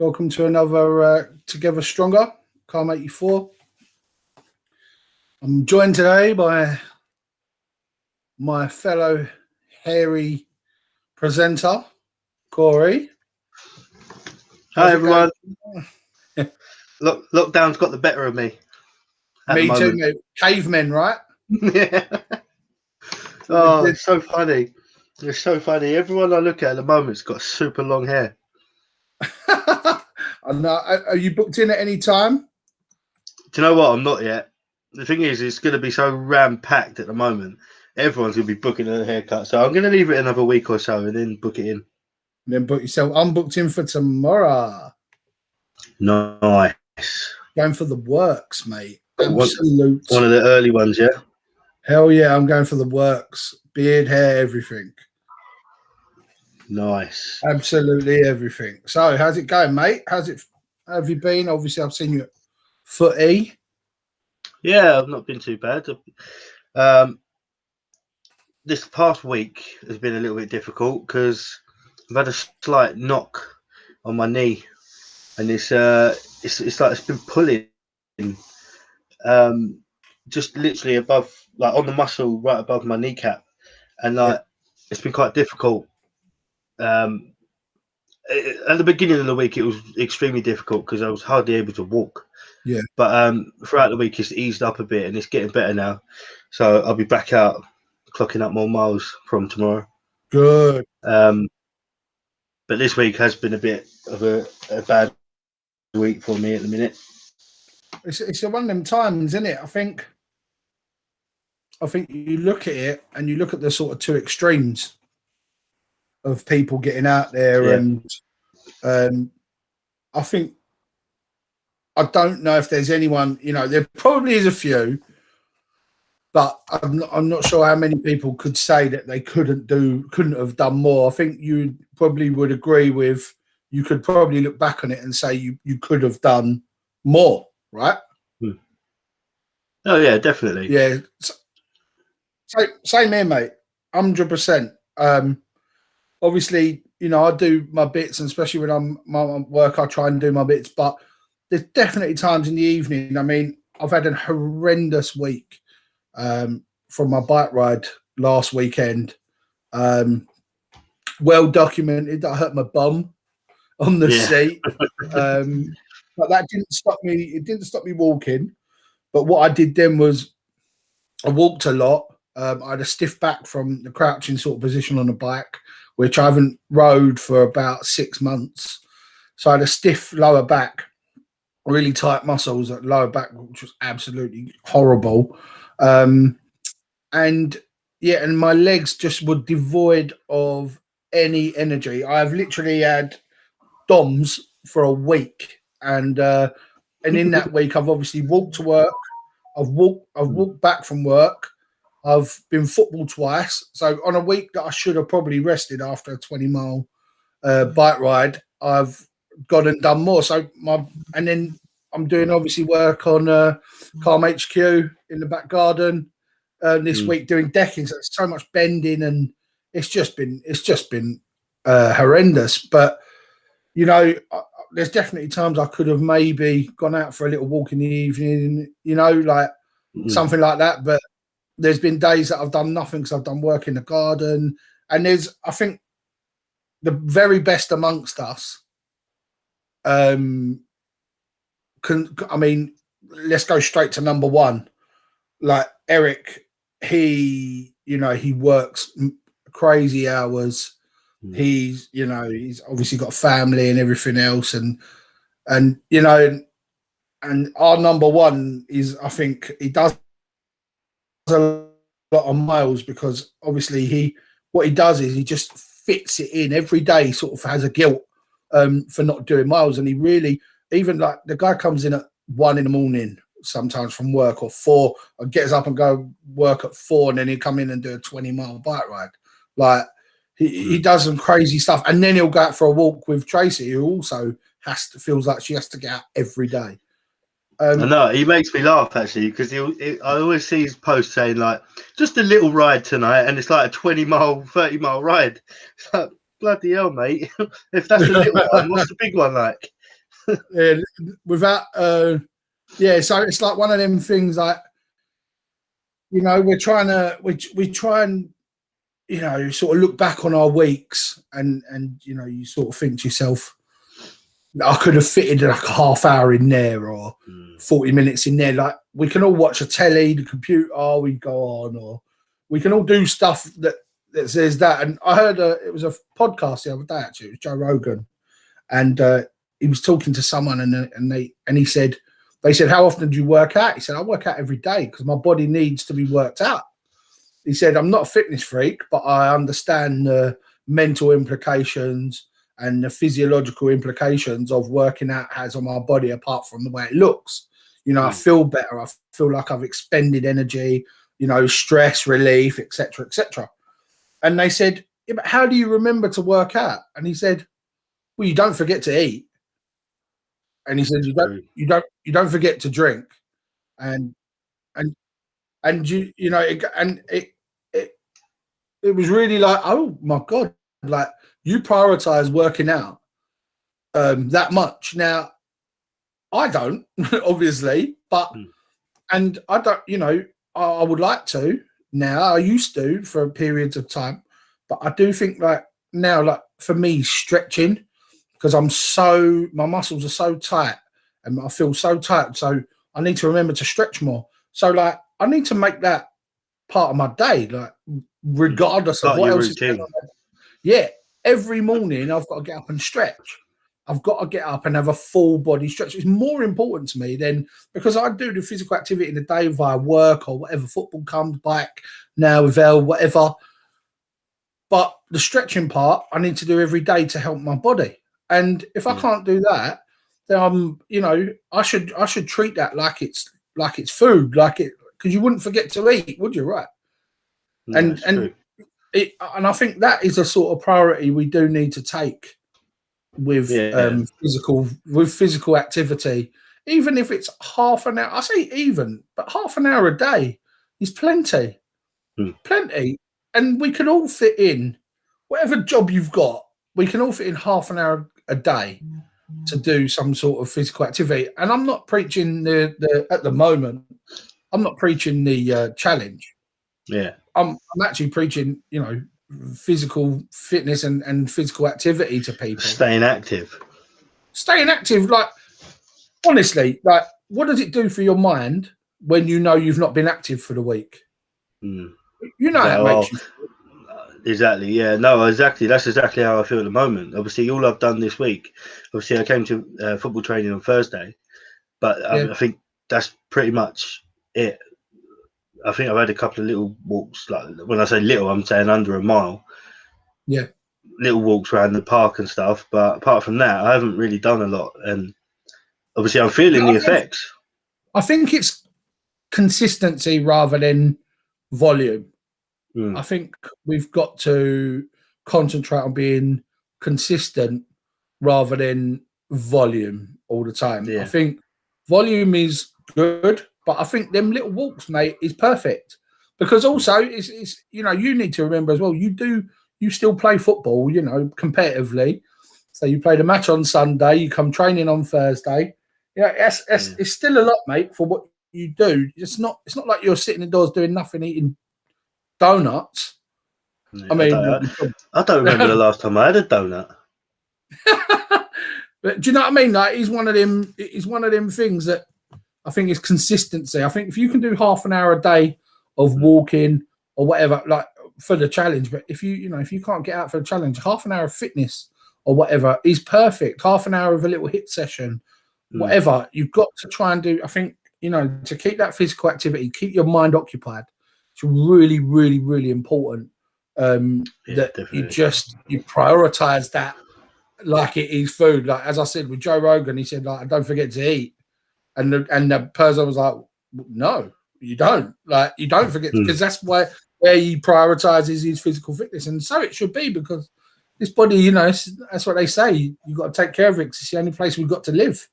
Welcome to another Together Stronger, CALM84. I'm joined today by my fellow hairy presenter, Corey. Hi everyone. Lockdown's got the better of me. Me too, mate. Cavemen, right? Yeah. Oh, it's so funny. It's so funny. Everyone I look at the moment's got super long hair. Are you booked in at any time? Do you know what? I'm not yet. The thing is, it's going to be so ram-packed at the moment. Everyone's going to be booking a haircut. So I'm going to leave it another week or so and then book it in. And then book yourself. I'm booked in for tomorrow. Nice. Going for the works, mate. Absolute. One of the early ones, yeah? Hell yeah, I'm going for the works. Beard, hair, everything. Nice. Absolutely everything. So, how's it going, mate? How have you been? Obviously, I've seen you at footy. Yeah, I've not been too bad. This past week has been a little bit difficult because I've had a slight knock on my knee, and it's like it's been pulling, just literally above, like on the muscle right above my kneecap, and it's been quite difficult. At the beginning of the week, it was extremely difficult because I was hardly able to walk. Yeah. But throughout the week, it's eased up a bit and it's getting better now. So I'll be back out clocking up more miles from tomorrow. Good. But this week has been a bit of a bad week for me at the minute. It's one of them times, isn't it? I think you look at it and you look at the sort of two extremes of people getting out there, and I think I don't know if there's anyone. There probably is a few, but I'm not sure how many people could say that they couldn't have done more. I think you probably would agree with. You could probably look back on it and say you could have done more, right? Oh yeah, definitely. Yeah. So, same here, mate. 100%. Obviously, I do my bits, and especially when I'm at work, I try and do my bits. But there's definitely times in the evening. I mean, I've had a horrendous week from my bike ride last weekend. Well documented that I hurt my bum on the seat. But that didn't stop me. It didn't stop me walking. But what I did then was I walked a lot. I had a stiff back from the crouching sort of position on the bike, which I haven't rode for about 6 months. So I had a stiff lower back, really tight muscles at lower back, which was absolutely horrible. And my legs just were devoid of any energy. I've literally had DOMs for a week, and in that week, I've obviously walked to work. I've walked back from work. I've been football twice. So on a week that I should have probably rested after a 20-mile bike ride, I've gone and done more. And then I'm doing obviously work on CALM84 in the back garden this week, doing decking. So it's so much bending, and it's just been horrendous. But there's definitely times I could have maybe gone out for a little walk in the evening, something like that. But there's been days that I've done nothing because I've done work in the garden. And I think the very best amongst us, let's go straight to number one. Like Eric, he works crazy hours. He's obviously got family and everything else, and our number one is, I think he does a lot of miles because obviously what he does is he just fits it in every day. Sort of has a guilt for not doing miles, and he really, even like the guy comes in at 1 a.m. sometimes from work, or 4, or gets up and go work at 4, and then he'll come in and do a 20-mile bike ride. Like he does some crazy stuff, and then he'll go out for a walk with Tracy, who also feels like she has to get out every day. I know, he makes me laugh actually, because I always see his post saying like, just a little ride tonight, and it's like a 20-mile, 30-mile ride. It's like, bloody hell, mate. If that's the little one, what's the big one like? Yeah, without so it's like one of them things like, we're trying to we try and sort of look back on our weeks, and you sort of think to yourself, I could have fitted like a half hour in there or 40 minutes in there. Like, we can all watch a telly, the computer, we go on, or we can all do stuff that says that. And I heard it was a podcast the other day, actually. It was Joe Rogan, and he was talking to someone, and he said, they said, how often do you work out? He said, I work out every day because my body needs to be worked out. He said, I'm not a fitness freak, but I understand the mental implications and the physiological implications of working out has on my body, apart from the way it looks. I feel better. I feel like I've expended energy, stress relief, etc., etc. And they said, yeah, but how do you remember to work out? And he said, well, you don't forget to eat. And he said, you don't forget to drink. And it was really like, oh my God, like, you prioritize working out that much. Now, I don't, obviously, but and I don't, I would like to now. I used to for periods of time, but I do think, like, now, like, for me, stretching, because my muscles are so tight and I feel so tight, so I need to remember to stretch more. So, like, I need to make that part of my day, like, regardless of what else is going on. Yeah, every morning I've got to get up and stretch. I've got to get up and have a full body stretch. It's more important to me than, because I do the physical activity in the day via work or whatever, football comes, bike, now with L, whatever. But the stretching part I need to do every day to help my body. And if I can't do that, then I should treat that like it's food, because you wouldn't forget to eat, would you? Right? No, and I think that is a sort of priority we do need to take with physical activity, even if it's half an hour. I say even, but half an hour a day is plenty. Plenty. And we can all fit in, whatever job you've got, we can all fit in half an hour a day to do some sort of physical activity. And I'm not preaching at the moment, I'm not preaching the challenge. Yeah. I'm actually preaching, physical fitness and physical activity to people. Staying active. Like, honestly, like, what does it do for your mind when you've not been active for the week? It makes you. Exactly. Yeah. No. Exactly. That's exactly how I feel at the moment. Obviously, all I've done this week. Obviously, I came to football training on Thursday, but I think that's pretty much it. I think I've had a couple of little walks. Like, when I say little, I'm saying under a mile. Yeah. Little walks around the park and stuff. But apart from that, I haven't really done a lot. And obviously, I'm feeling the effects. I think it's consistency rather than volume. I think we've got to concentrate on being consistent rather than volume all the time. I think volume is good, but I think them little walks, mate, is perfect, because also it's you need to remember as well, you still play football, competitively. So you played a match on Sunday, you come training on Thursday. It's still a lot, mate, for what you do. It's not like you're sitting indoors doing nothing, eating donuts. I mean, I don't remember the last time I had a donut. But do you know what I mean? Like, it's one of them things that I think is consistency. I think if you can do half an hour a day of walking or whatever, like, for the challenge, but if you can't get out for the challenge, half an hour of fitness or whatever is perfect. Half an hour of a little hit session, whatever. You've got to try and do, I think, to keep that physical activity, keep your mind occupied. It's really, really, really important that you prioritize that like it is food. Like, as I said with Joe Rogan, he said, like, don't forget to eat, and the person was like, no, you don't. Like, you don't forget, because that's where he prioritizes his physical fitness, and so it should be, because this body, that's what they say. You got to take care of it, because it's the only place we've got to live.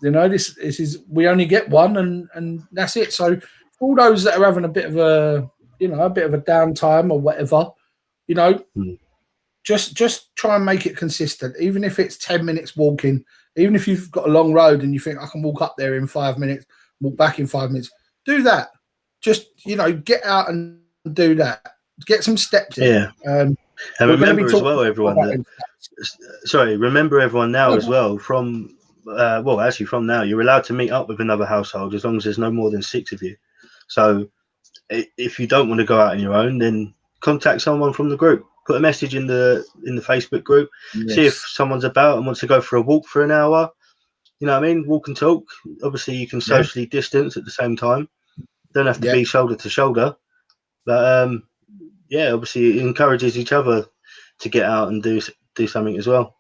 This is, we only get one, and that's it. So all those that are having a bit of a downtime or whatever, just try and make it consistent. Even if it's 10 minutes walking Even if you've got a long road and you think I can walk up there in 5 minutes, walk back in 5 minutes, do that. Just, get out and do that. Get some steps in. Yeah. And we're going to be remember as well, everyone, remember everyone now as well, from from now, you're allowed to meet up with another household as long as there's no more than 6 of you. So if you don't want to go out on your own, then contact someone from the group. Put a message in the Facebook group. Yes. See if someone's about and wants to go for a walk for an hour. You know what I mean? Walk and talk. Obviously, you can socially distance at the same time. Don't have to be shoulder to shoulder. But obviously, it encourages each other to get out and do something as well.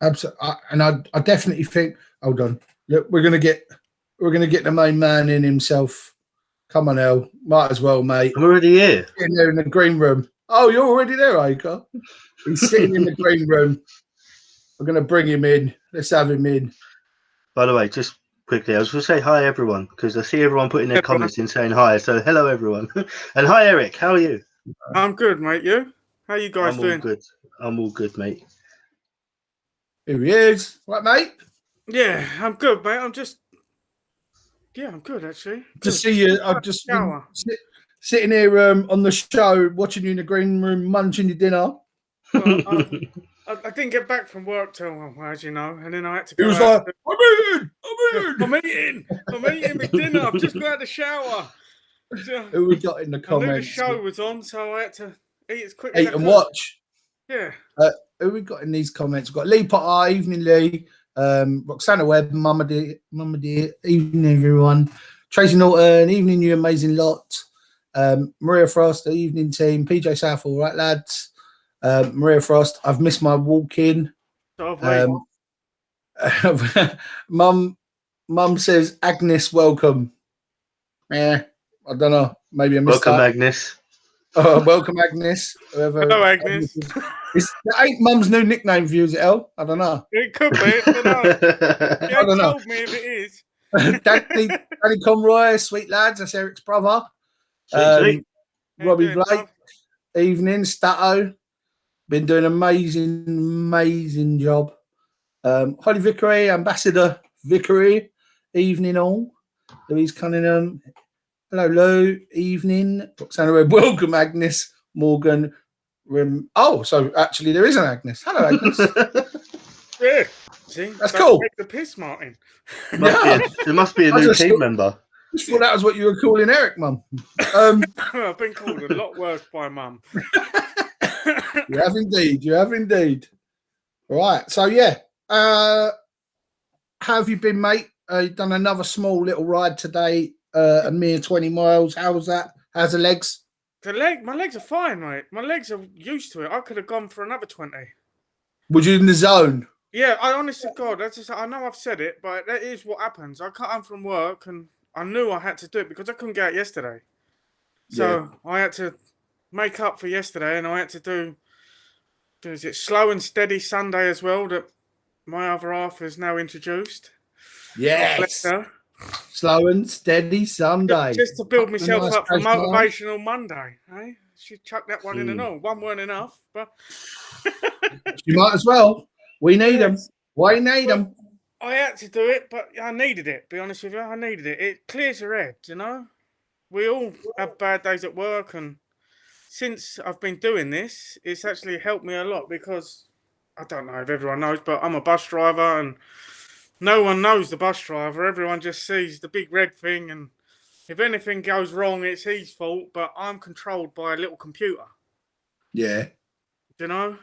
Absolutely, and I definitely think. Hold on, look, we're gonna get the main man in himself. Come on, El. Might as well, mate. I'm already here. In there in the green room. Oh, you're already there, Aika. He's sitting in the green room. We're going to bring him in. Let's have him in. By the way, just quickly, I was going to say hi, everyone, because I see everyone putting their comments in saying hi. So hello, everyone. And hi, Eric. How are you? I'm good, mate. You? How are you guys doing? I'm all good. I'm all good, mate. Here he is. Right, mate? Yeah, I'm good, mate. I'm good, actually. To see you. I've just been sitting here on the show, watching you in the green room, munching your dinner. Well, I didn't get back from work till, as you know, and then I had to go. He was out like, I'm eating with dinner. I've just got out of the shower. So, who we got in the comments? I knew the show was on, so I had to eat as quick as I could. And watch. Yeah. Who we got in these comments? We've got Lee Potter, evening Lee, Roxana Webb, Mama dear, evening everyone. Tracy Norton, evening you amazing lot. Maria Frost, the evening team. PJ Southall, right lads. Maria Frost, I've missed my walk-in. Mum says Agnes, welcome. I don't know. Maybe I missed welcome, Agnes. Welcome, Agnes. Hello, Agnes. That ain't Mum's new nickname for you, is it, El? I don't know. It could be. I don't know. Told me if it is. Danny Conroy, sweet lads. That's Eric's brother. Robbie Blake, evening. Stato, been doing amazing job. Holly Vickery, Ambassador Vickery, evening all. Louise Cunningham, hello Lou, evening. Roxana Webb, welcome Agnes Morgan. So actually there is an Agnes. Hello Agnes. Yeah, see, that's cool. Take the piss, Martin. There must be a new team member. I thought that was what you were calling Eric, Mum. I've been called a lot worse by Mum. You have indeed. Right, so yeah. How have you been, mate? You've done another small little ride today, a mere 20 miles. How was that? How's the legs? My legs are fine, mate. My legs are used to it. I could have gone for another 20. Was you in the zone? Yeah, I honestly, God, I know I've said it, but that is what happens. I cut home from work and I knew I had to do it because I couldn't get out yesterday. So I had to make up for yesterday, and I had to do slow and steady Sunday as well that my other half has now introduced. Yes. Slow and steady Sunday. Just to build myself up for motivational Monday. Eh? She chucked that one in and all. One weren't enough, but you might as well. We need them. We need them. I had to do it, but I needed it. Be honest with you, I needed it. It clears your head, you know. We all have bad days at work, and since I've been doing this, it's actually helped me a lot because I don't know if everyone knows, but I'm a bus driver, and no one knows the bus driver. Everyone just sees the big red thing, and if anything goes wrong, it's his fault. But I'm controlled by a little computer. Yeah. You know.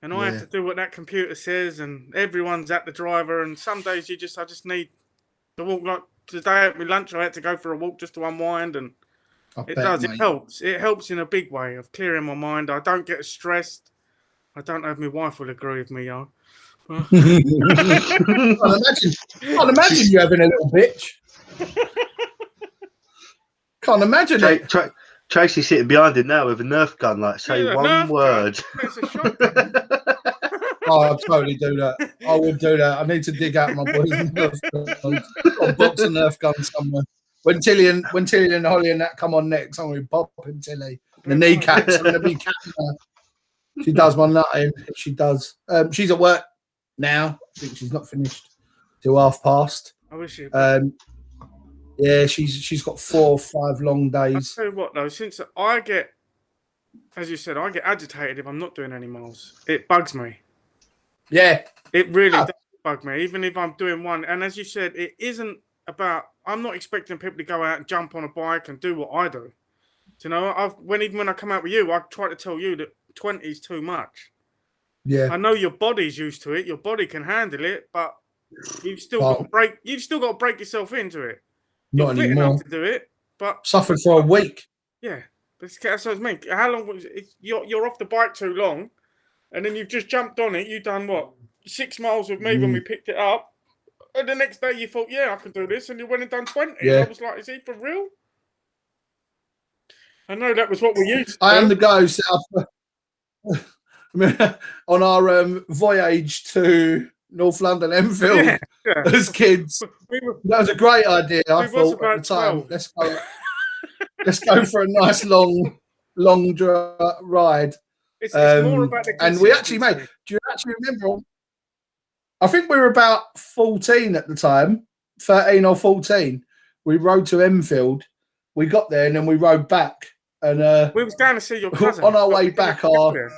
And I have to do what that computer says, and everyone's at the driver. And some days I just need to walk. Like today at my lunch, I had to go for a walk just to unwind, and it helps. It helps in a big way of clearing my mind. I don't get stressed. I don't know if my wife will agree with me, yo. Can't imagine you having a little bitch. Can't imagine it. Tracy's sitting behind him now with a Nerf gun, like, say one word. Oh, I'd totally do that. I would do that. I need to dig out my boys' Nerf guns. Got a box of Nerf guns somewhere. When Tilly and Holly and that come on next, I'm going to be popping Tilly. The kneecaps. I'm going to be catching her. She does my nutting. She does. She's at work now. I think she's not finished. till past. I wish you. Yeah, she's got 4 or 5 long I'll days. tell you what though, since I get, as you said, I get agitated if I'm not doing any miles. It bugs me. Yeah, It really does bug me, even if I'm doing one. And as you said, it isn't about. I'm not expecting people to go out and jump on a bike and do what I do. You know, even when I come out with you, I try to tell you that 20 is too much. yeah. I know your body's used to it. Your body can handle it, but you've still got to break. You've still got to break yourself into it. You're Not fit anymore. enough to do it, but Suffered for a week. yeah. But that's what I mean. How long was it? You're off the bike too long, and then you've just jumped on it. You've done what 6 miles with me when we picked it up, and the next day you thought, yeah, I can do this, and you went and done 20. Yeah. And I was like, is he for real? I know that was what we used to I do. am the guy who set up on our voyage to North London Enfield as kids. That was a great idea. I thought at the time, 12. let's go for a nice long ride. It's more about the and we actually made. Do you actually remember? I think we were about 14 at the time, 13 or 14. We rode to Enfield. We got there and then we rode back. And we was going to see your cousin on our way back. Our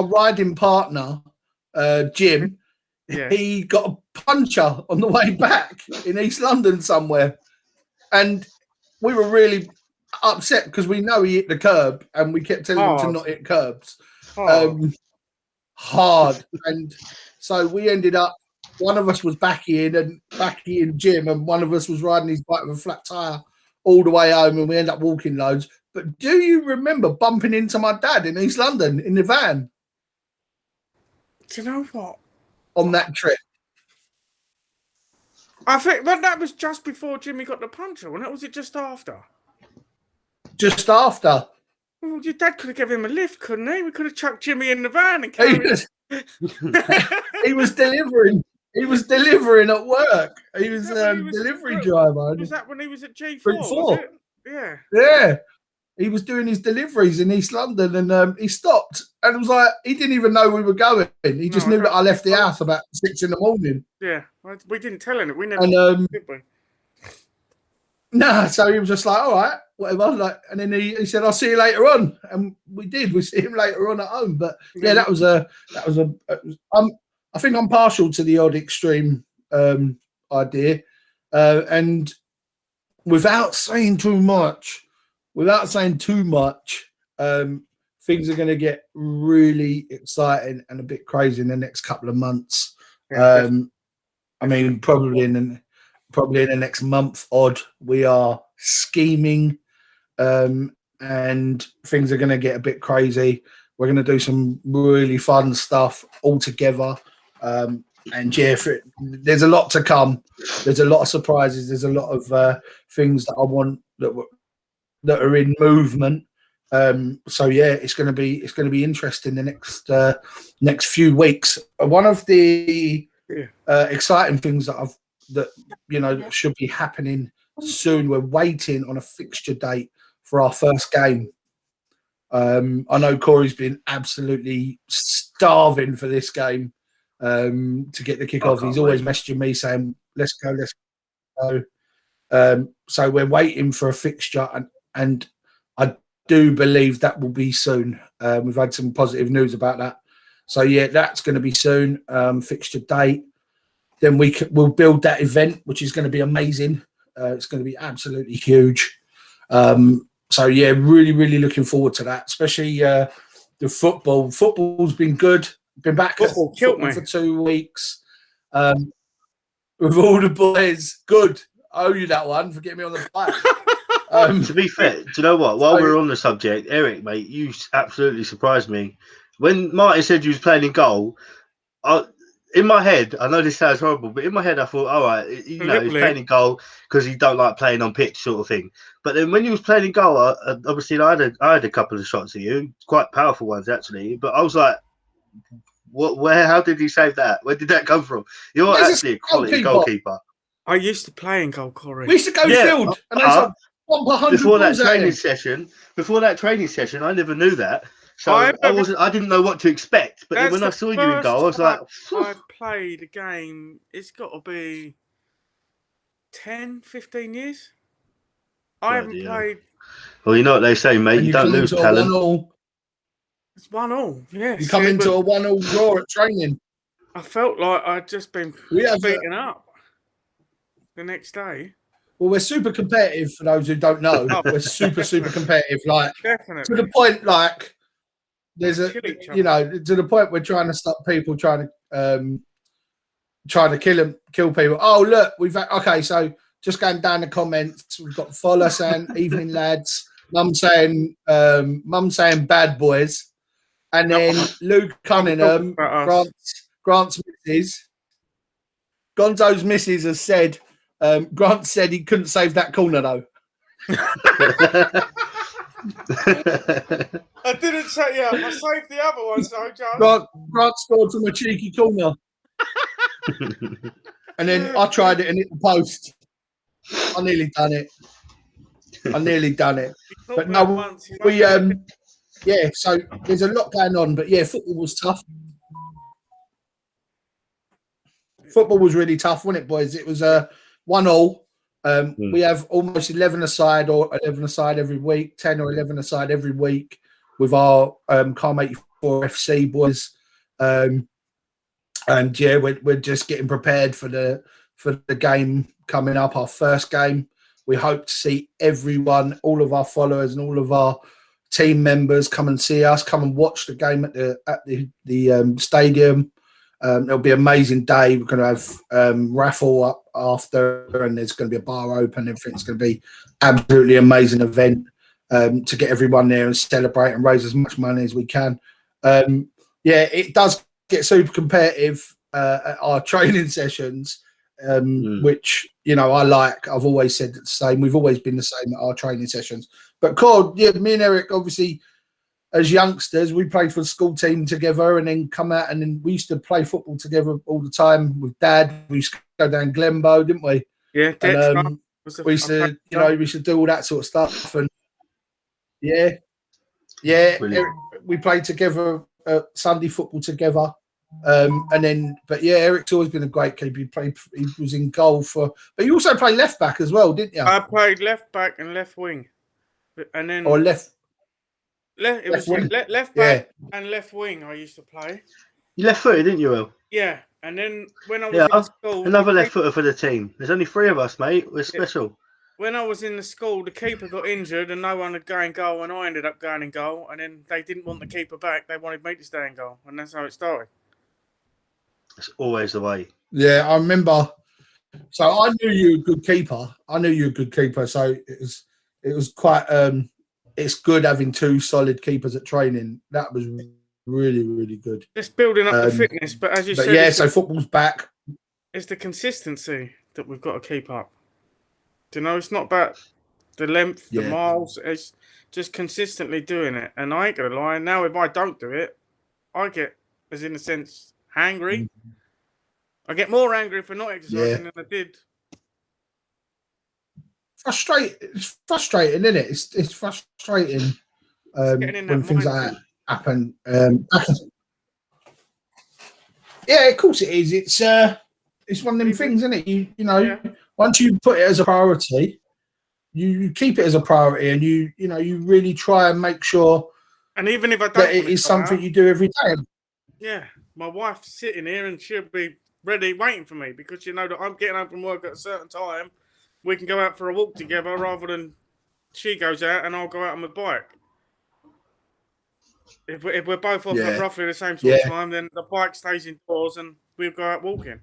riding partner, Jim, he got a puncture on the way back in East London somewhere, and we were really upset because we know he hit the curb, and we kept telling him to not hit curbs. Hard, and so we ended up. One of us was Backy and Jim, and one of us was riding his bike with a flat tire all the way home, and we ended up walking loads. But do you remember bumping into my dad in East London in the van? Do you know what? On that trip. I think that was just before Jimmy got the puncture, wasn't it? Or was it just after? Just after. Well, your dad could have given him a lift, couldn't he? We could have chucked Jimmy in the van and carried He was delivering. He was delivering at work. He was a delivery driver. Was that when he was at G4? Was it? Yeah. Yeah. He was doing his deliveries in East London, and he stopped. And it was like, he didn't even know we were going. He just knew that I left the house about 6 a.m. Yeah. We didn't tell him. We never did we? Nah, so he was just like, all right, whatever. Like, and then he said, I'll see you later on. And we did. We see him later on at home. But yeah, that was I think I'm partial to the odd extreme idea. And without saying too much, things are going to get really exciting and a bit crazy in the next couple of months. I mean, probably in the next month odd, we are scheming, and things are going to get a bit crazy. We're going to do some really fun stuff all together. And yeah, there's a lot to come. There's a lot of surprises. There's a lot of things that I want that are in movement. So yeah, it's going to be interesting the next few weeks. One of the exciting things that should be happening soon. We're waiting on a fixture date for our first game. I know Corey's been absolutely starving for this game to get the kickoff. He's always messaging me saying, let's go. So we're waiting for a fixture, and I do believe that will be soon. We've had some positive news about that. So yeah, that's going to be soon. Fixture date. Then we'll build that event, which is going to be amazing. It's going to be absolutely huge. So yeah, really, really looking forward to that. Especially the football. Football's been good. Been back at football for 2 weeks with all the boys. Good. I owe you that one for getting me on the bike. To be fair, do you know what? While we're on the subject, Eric, mate, you absolutely surprised me. When Martin said you was playing in goal, in my head, I know this sounds horrible, but in my head I thought, all right, he's playing in goal because he don't like playing on pitch sort of thing. But then when you was playing in goal, obviously I had a couple of shots at you, quite powerful ones actually. But I was like, where? How did he save that? Where did that come from? You're actually a quality goalkeeper. I used to play in goal, Corey. We used to go field, and that's before that training session, I never knew that. So I didn't know what to expect. But then when I saw you in goal, I was like, I've played a game. It's got to be 10, 15 years. I haven't played. Well, you know what they say, mate. You don't lose talent. It's 1-1. Yes. You come into a 1-1 draw at training. I felt like I'd just been beaten up the next day. Well, we're super competitive for those who don't know. We're super competitive. Like, definitely. To the point, like, there's to the point we're trying to stop people trying to kill people. Oh, look, so just going down the comments, we've got Fola saying evening lads, Mum saying bad boys, and then Luke Cunningham, Grant's missus, Gonzo's missus has said, Grant said he couldn't save that corner though. I didn't say I saved the other ones though, Joe. Grant scored from a cheeky corner. And then I tried it and hit the post. I nearly done it. But no, so there's a lot going on. But yeah, football was tough. Football was really tough, wasn't it, boys? It was 1-1. We have almost 11 aside every week, 10 or 11 aside every week with our CALM84 FC boys. And yeah, we're just getting prepared for the game coming up, our first game. We hope to see everyone, all of our followers and all of our team members come and see us, come and watch the game at the stadium. It'll be an amazing day. We're going to have raffle up after, and there's going to be a bar open. Everything's going to be absolutely amazing event to get everyone there and celebrate and raise as much money as we can. It does get super competitive at our training sessions, which I like. I've always said the same. We've always been the same at our training sessions. But Cord, me and Eric, obviously, as youngsters, we played for the school team together, and then come out, and then we used to play football together all the time with Dad. We used to go down Glenbow, didn't we? Yeah, and, we used to, we used to do all that sort of stuff, and Eric, we played together Sunday football together, Eric's always been a great keeper. He was in goal but you also played left back as well, didn't you? I played left back and left wing, and then left back and left wing. I used to play. You left-footed, didn't you, Will? Yeah, and then when I was in school, another left-footer for the team. There's only 3 of us, mate. We're special. When I was in the school, the keeper got injured and no one would go in goal, and I ended up going in goal. And then they didn't want the keeper back; they wanted me to stay in goal, and that's how it started. It's always the way. Yeah, I remember. So I knew you were a good keeper. So it was quite. It's good having 2 solid keepers at training. That was really, really good. Just building up the fitness, but as you said, so football's back. It's the consistency that we've got to keep up. It's not about the length, the miles. It's just consistently doing it. And I ain't gonna lie. Now, if I don't do it, I get, as in a sense, angry. I get more angry for not exercising than I did. It's frustrating, isn't it? It's frustrating when things like that happen. Of course it is. It's one of them things, isn't it? You know, once you put it as a priority, you keep it as a priority, and you really try and make sure. And even if I don't, that it is something you do every day. Yeah, my wife's sitting here and she'll be ready, waiting for me, because that I'm getting home from work at a certain time. We can go out for a walk together rather than she goes out and I'll go out on my bike. If we're both off at roughly the same sort of time, then the bike stays indoors and we'll go out walking.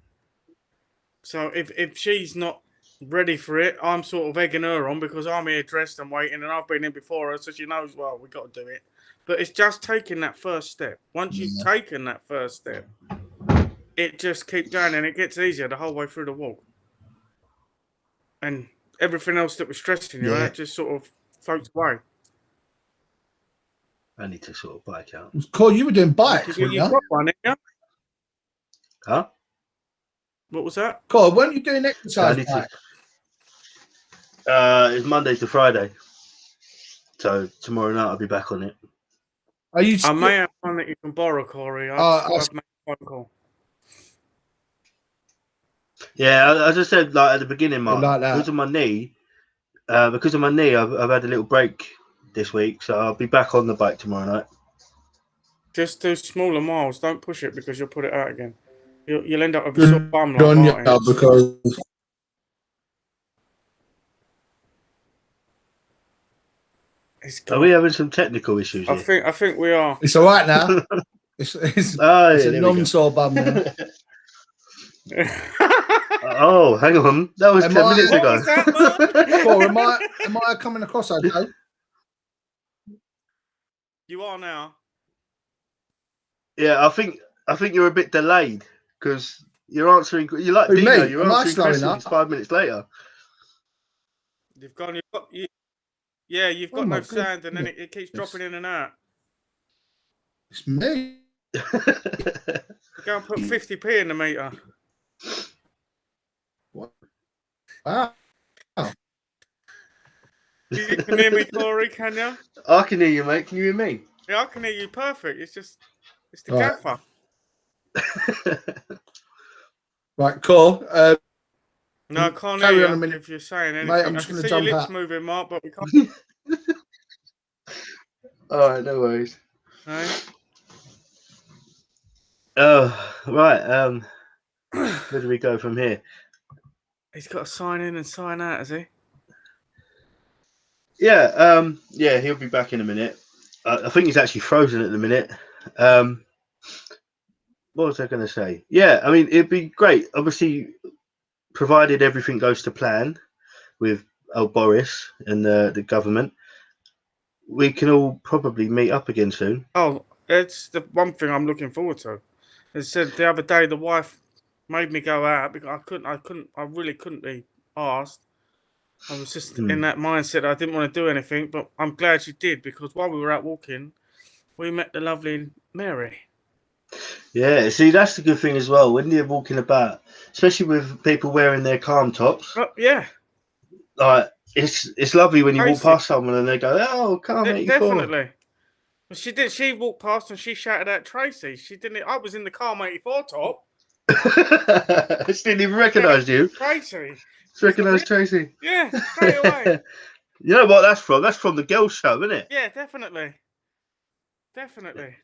So if she's not ready for it, I'm sort of egging her on because I'm here dressed and waiting, and I've been in before her, so she knows, well, we've got to do it. But it's just taking that first step. Once you've taken that first step, it just keeps going, and it gets easier the whole way through the walk. And everything else that was stressing you out just sort of floats away. I need to sort of bike out. Cool, you were doing bikes, weren't you? Got one, didn't you? Huh? What was that? Cool, weren't you doing exercise? It's Monday to Friday. So tomorrow night I'll be back on it. Are you? I may have one that you can borrow, Corey. I've made a phone call. Yeah, as I said, like at the beginning, Mark, like that. because of my knee, I've had a little break this week, so I'll be back on the bike tomorrow night. Just do smaller miles. Don't push it because you'll put it out again. You'll end up with a sore bum like Martin. Because are we having some technical issues here? I think we are. It's all right now. It's a non-sore bum now. Oh, hang on. That was 10 minutes ago. Am I coming across okay? You are now. Yeah, I think you're a bit delayed because you're answering. You're like Dino. You're answering questions 5 minutes later. You've got no sound, and then it keeps dropping in and out. It's me. Go and put 50p in the meter. What? Wow. You can hear me, Corey, can you? I can hear you, mate. Can you hear me? Yeah, I can hear you perfect. It's the gaffer. Right, cool. No, I can't hear you if you're saying anything. Mate, I'm I just can going to see your jump lips out. moving, Mark, but we can't. All right, no worries. No? Oh, right. Where do we go from here? He's got to sign in and sign out, has he? Yeah, yeah, he'll be back in a minute. I think he's actually frozen at the minute. What was I going to say? Yeah, I mean, it'd be great. Obviously, provided everything goes to plan with old Boris and the government, we can all probably meet up again soon. Oh, it's the one thing I'm looking forward to. As I said the other day, the wife made me go out because I really couldn't be asked. I was just in that mindset. I didn't want to do anything, but I'm glad she did because while we were out walking, we met the lovely Mary. Yeah, see, that's the good thing as well. When you're walking about, especially with people wearing their CALM tops. Yeah. It's lovely when you walk past someone and they go, "Oh, CALM84." Definitely. She walked past and she shouted out Tracy. She didn't. I was in the CALM84 top. She didn't even recognise you. Tracy. Recognised Tracy. Yeah, straight away. You know what that's from? That's from the girls' show, isn't it? Yeah, definitely. Definitely.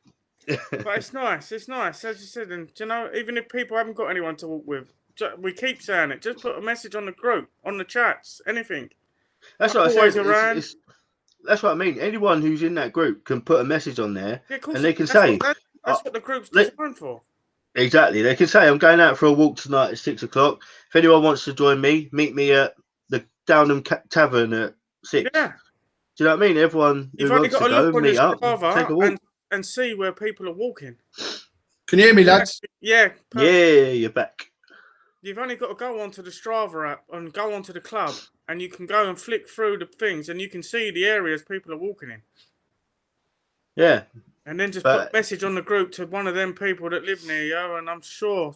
But it's nice. It's nice, as you said. And you know, even if people haven't got anyone to walk with, we keep saying it. Just put a message on the group, on the chats, anything. That's what always I said. Around. That's what I mean. Anyone who's in that group can put a message on there, and they can say, "That's what the group's designed for." Exactly. They can say, "I'm going out for a walk tonight at 6 o'clock. If anyone wants to join me, meet me at the Downham Tavern at 6." Yeah. Do you know what I mean? Everyone who wants to go, meet up, take a walk. And see where people are walking. Can you hear me, lads? Yeah. Perfect. Yeah, you're back. You've only got to go onto the Strava app and go onto the club, and you can go and flick through the things, and you can see the areas people are walking in. Yeah. And then just put a message on the group to one of them people that live near you, and I'm sure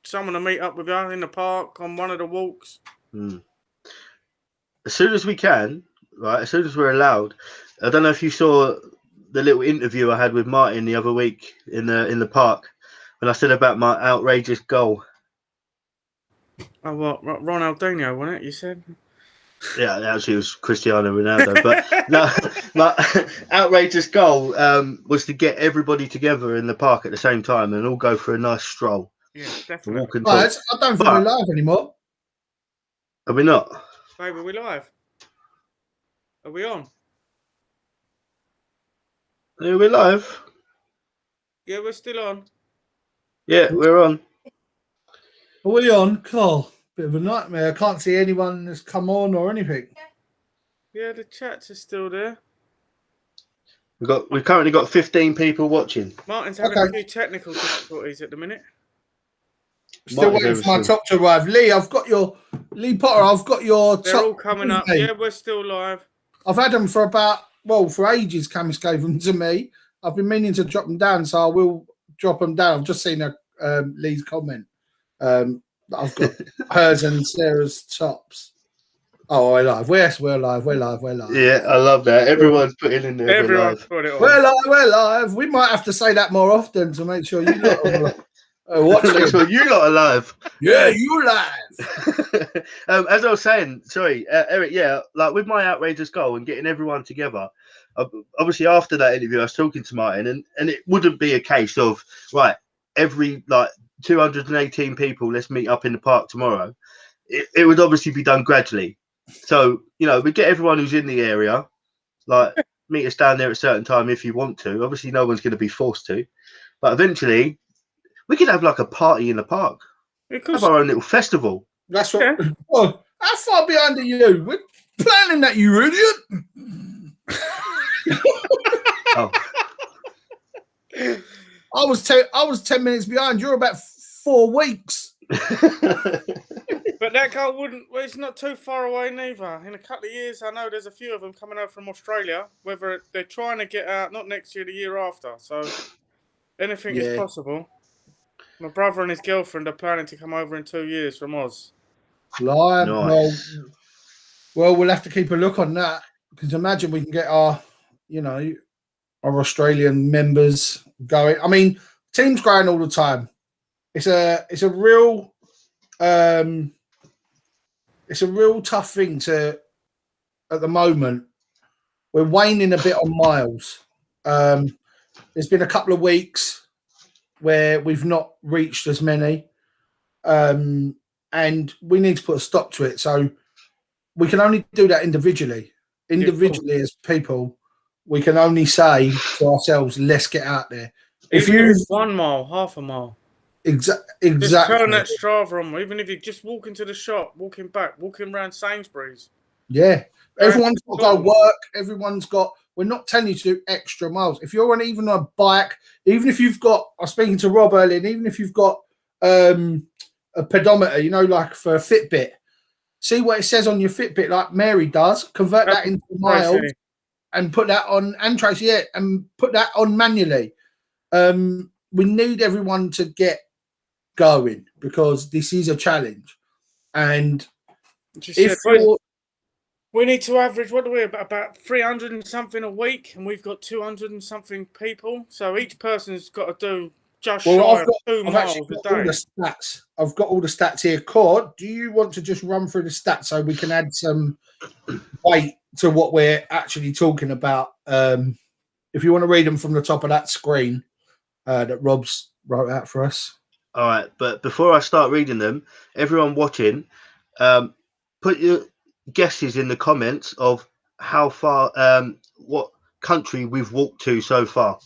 someone will meet up with you in the park on one of the walks. As soon as we can, right? As soon as we're allowed. I don't know if you saw the little interview I had with Martin the other week in the park when I said about my outrageous goal. Oh, what? Ronaldinho, wasn't it? You said? Yeah, actually it was Cristiano Ronaldo. But no, my outrageous goal was to get everybody together in the park at the same time and all go for a nice stroll. Yeah, definitely. I don't think we're live anymore. Are we not? Babe, are we live? Are we on? Are we live? Yeah, we're still on. Yeah, we're on. Are we on? Cool. Bit of a nightmare. I can't see anyone that's come on or anything. Yeah, the chats are still there. We've currently got 15 people watching. Martin's having a few technical difficulties at the minute. Still waiting for my top to arrive. Lee Potter, I've got your top. They're all coming up. Yeah, we're still live. I've had them for for ages. Camis gave them to me. I've been meaning to drop them down, so I will drop them down. I've just seen Lee's comment. I've got hers and Sarah's tops. Oh, we're live. Yes, we're live. We're live. We're live. Yeah, I love that. Everyone's putting in there. Everyone's put it on. We're live. We're live. We might have to say that more often to make sure you lot are watching. Make sure you lot are live. Yeah, you live. As I was saying, sorry, Eric. Yeah, like with my outrageous goal and getting everyone together. Obviously, after that interview, I was talking to Martin, and it wouldn't be a case of right every like 218 people. Let's meet up in the park tomorrow. It would obviously be done gradually. So we get everyone who's in the area, like meet us down there at a certain time if you want to. Obviously, no one's going to be forced to, but eventually we could have like a party in the park. Have our own little festival. That's what. Yeah. Oh, how far behind are you? We're planning that, you idiot. Oh. I was 10 minutes behind. You're about 4 weeks. But that goal wouldn't. Well, it's not too far away neither. In a couple of years, I know there's a few of them coming over from Australia. Whether they're trying to get out, not next year, the year after. So anything is possible. My brother and his girlfriend are planning to come over in 2 years from Oz. Nice. Well, we'll have to keep a look on that, because imagine we can get our Australian members going. I mean, teams growing all the time. It's a real tough thing to, at the moment. We're waning a bit on miles. There's been a couple of weeks where we've not reached as many, and we need to put a stop to it. So we can only do that individually. As people, we can only say to ourselves, let's get out there. If you 1 mile, half a mile. Exactly. Just turn that Strava on, even if you just walk into the shop, walking back, walking around Sainsbury's. Yeah. Everyone's got to go work. We're not telling you to do extra miles. If you're even on a bike, even if you've got, I was speaking to Rob earlier, and even if you've got a pedometer, like for a Fitbit, see what it says on your Fitbit, like Mary does, convert that into miles and put that on, and Tracy, and put that on manually. We need everyone to get going, because this is a challenge. And we need to average, what do we, about 300 and something a week, and we've got 200 and something people. So each person's got to do just shy of 2 miles a day. I've got all the stats here. Cord, do you want to just run through the stats so we can add some weight to what we're actually talking about? If you want to read them from the top of that screen that Rob's wrote out for us. All right, but before I start reading them, everyone watching, put your guesses in the comments of how far, what country we've walked to so far.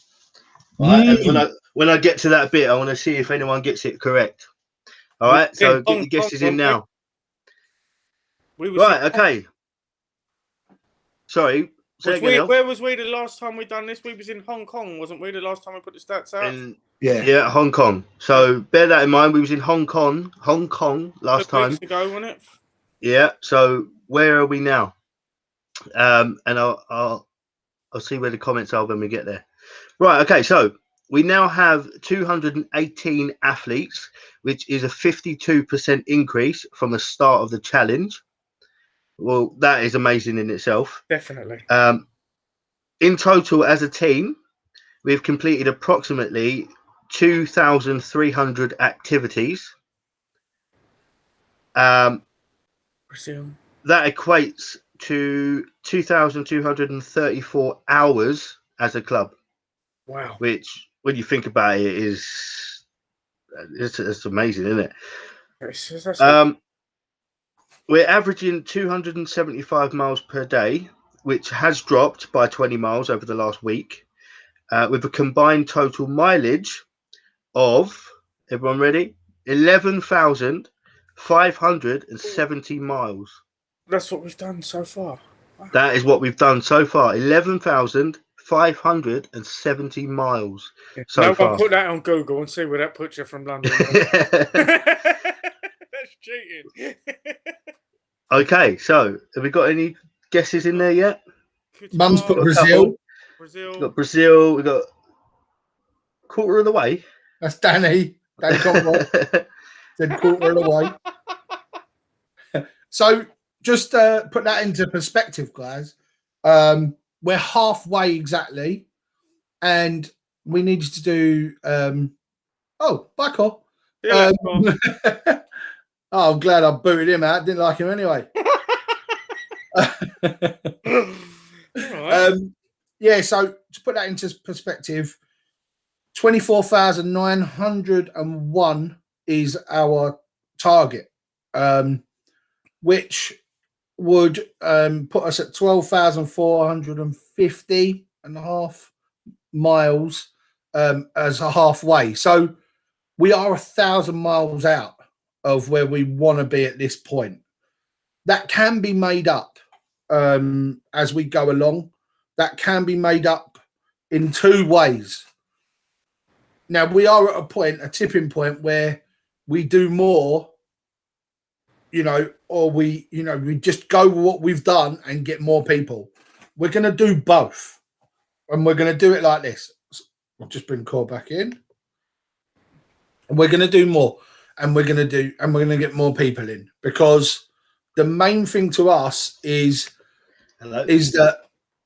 All right, and when I get to that bit, I want to see if anyone gets it correct. All right, so get your guesses in now. Right, okay. Sorry. Where was we the last time we done this? We was in Hong Kong, wasn't we? The last time we put the stats out. Yeah, Hong Kong. So bear that in mind. We was in Hong Kong last time. Weeks ago, wasn't it? Yeah. So where are we now? And I'll see where the comments are when we get there. Right. Okay. So we now have 218 athletes, which is a 52% increase from the start of the challenge. Well, that is amazing in itself. Definitely. In total, as a team, we've completed approximately 2,300 activities. Brazil. That equates to 2,234 hours as a club. Wow. Which, when you think about it, it's amazing, isn't it? We're averaging 275 miles per day, which has dropped by 20 miles over the last week, with a combined total mileage of, everyone ready? 11,570 miles. That's what we've done so far. Wow. That is what we've done so far. 11,570 miles so far. One put that on Google and see where that puts you from London. That's cheating. Okay, so have we got any guesses in there yet? Mum's put Brazil. We've got Brazil. We've got quarter of the way. That's Danny. Danny Conroy. Said quarter of the way. So just put that into perspective, guys. We're halfway exactly, and we needed to do. Oh, bye, Cor. Yeah, Oh, I'm glad I booted him out. Didn't like him anyway. Right. Yeah, so to put that into perspective, 24,901 is our target, which would put us at 12,450 and a half miles as a halfway. So we are 1,000 miles out of where we want to be at this point. That can be made up as we go along. That can be made up in two ways. Now, we are at a tipping point where we do more, or we just go with what we've done and get more people. We're going to do both. And we're going to do it like this. I'll just bring Core back in. And we're going to do more. And we're going to get more people in, because the main thing to us is that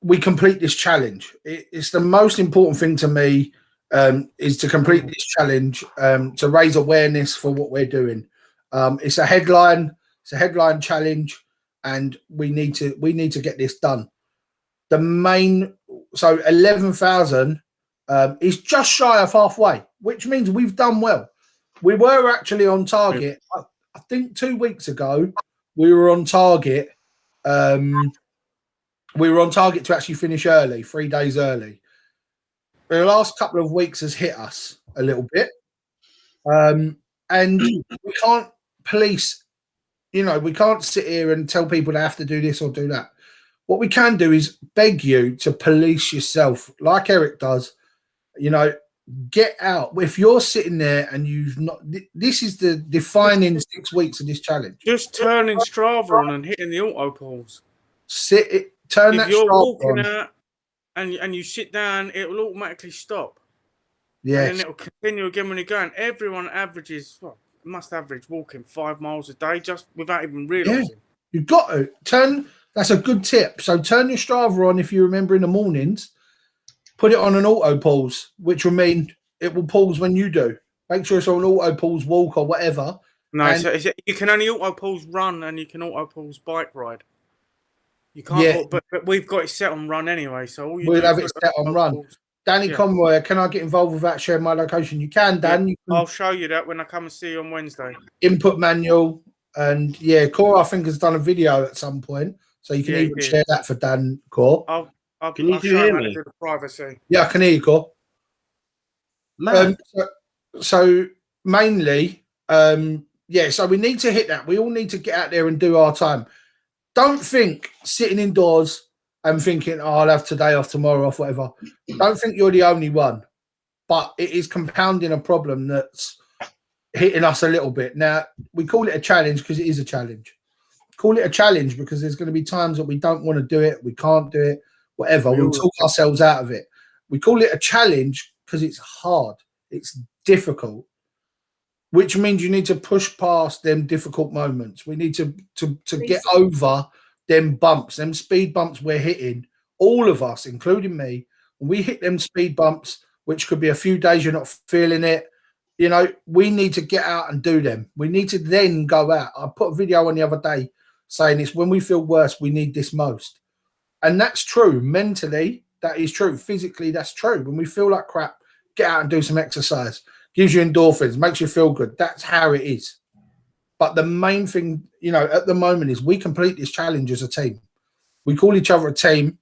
we complete this challenge. It's the most important thing to me, is to complete this challenge, to raise awareness for what we're doing. It's a headline challenge, and we need to get this done. So 11,000 is just shy of halfway, which means we've done well. We were actually on target. I think 2 weeks ago we were on target. We were on target to actually finish early, 3 days early. The last couple of weeks has hit us a little bit, and we can't police. We can't sit here and tell people they have to do this or do that. What we can do is beg you to police yourself, like Eric does. Get out. If you're sitting there and you've not, this is the defining 6 weeks of this challenge. Just turning Strava on and hitting the auto pause. Turn if that you're Strava walking on. out and you sit down, it will automatically stop. Yes. And then it will continue again when you're going. Everyone averages, must average walking 5 miles a day just without even realising. Yeah. You've got to turn. That's a good tip. So turn your Strava on if you remember in the mornings. Put it on an auto pause, which will mean it will pause when you do. Make sure it's on auto pause walk or whatever. No, so you can only auto pause run, and you can auto pause bike ride. You can't, but we've got it set on run anyway. So all we'll have it set on run. Pause. Danny Conroy, can I get involved without sharing my location? You can, Dan. I'll show you that when I come and see you on Wednesday. Input manual, and Core, I think, has done a video at some point, so you can even share that for Dan, Core. Can you hear me? The privacy. Yeah, I can hear you, Core. So mainly, so we need to hit that. We all need to get out there and do our time. Don't think sitting indoors and thinking, I'll have today off, tomorrow off, whatever. Don't think you're the only one. But it is compounding a problem that's hitting us a little bit. Now, we call it a challenge because it is a challenge. Call it a challenge because there's going to be times that we don't want to do it, we can't do it, whatever. We'll talk ourselves out of it. We call it a challenge because it's hard. It's difficult, which means you need to push past them difficult moments. We need to get over them bumps, them speed bumps we're hitting, all of us, including me. When we hit them speed bumps, which could be a few days you're not feeling it, we need to get out and do them. We need to then go out. I put a video on the other day saying it's when we feel worse, we need this most. And that's true. Mentally, that is true. Physically, that's true. When we feel like crap, get out and do some exercise. Gives you endorphins, makes you feel good. That's how it is. But the main thing, at the moment is we complete this challenge as a team. We call each other a team,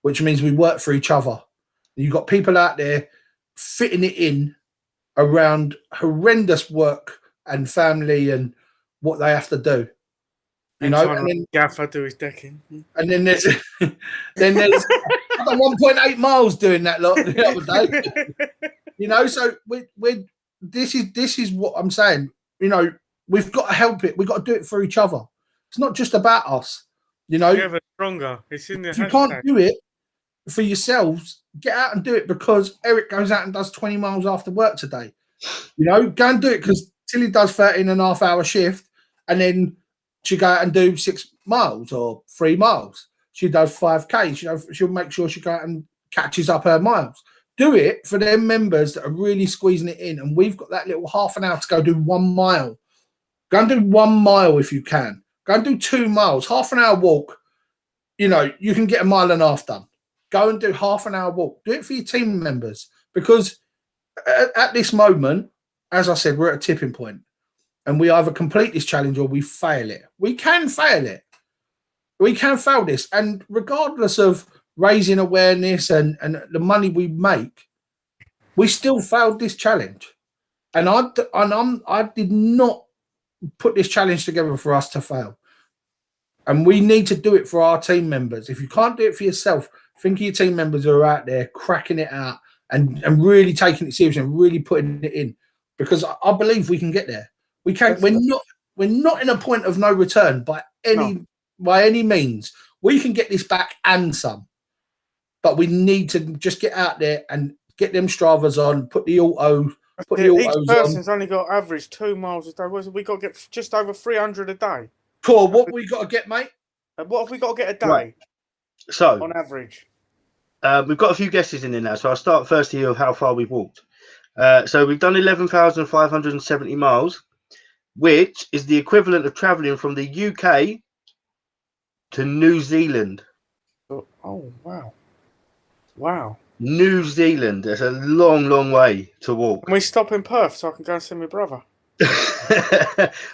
which means we work for each other. You've got people out there fitting it in around horrendous work and family and what they have to do. And then Gaffer do his decking. And then there's 1.8 miles doing that lot the other day. So this is what I'm saying. We've got to help it. We've got to do it for each other. It's not just about us. Ever stronger. It's in the if you can't do it for yourselves, get out and do it because Eric goes out and does 20 miles after work today. Go and do it because Tilly does 13.5-hour shift, and then She'll go out and do 6 miles or 3 miles. She does 5K. She'll make sure she go out and catches up her miles. Do it for them members that are really squeezing it in. And we've got that little half an hour to go do 1 mile. Go and do 1 mile if you can. Go and do 2 miles. Half an hour walk. You can get 1.5 miles done. Go and do half an hour walk. Do it for your team members. Because at this moment, as I said, we're at a tipping point. And we either complete this challenge or we fail it. We can fail it. We can fail this. And regardless of raising awareness and the money we make, we still failed this challenge. And I did not put this challenge together for us to fail. And we need to do it for our team members. If you can't do it for yourself, think of your team members who are out there cracking it out and really taking it seriously and really putting it in. Because I believe we can get there. We can. We're not in a point of no return by any means. We can get this back and some, but we need to just get out there and get them Stravas on. Put the autos. Each person's only got average 2 miles a day. We got to get just over 300 a day. Cool. What we got to get, mate? What have we got to get a day? Right. So on average, we've got a few guesses in there now. So I'll start first here of how far we've walked. So we've done 11,570 miles, which is the equivalent of travelling from the UK to New Zealand. Oh, wow. Wow. New Zealand. That's a long, long way to walk. Can we stop in Perth so I can go and see my brother?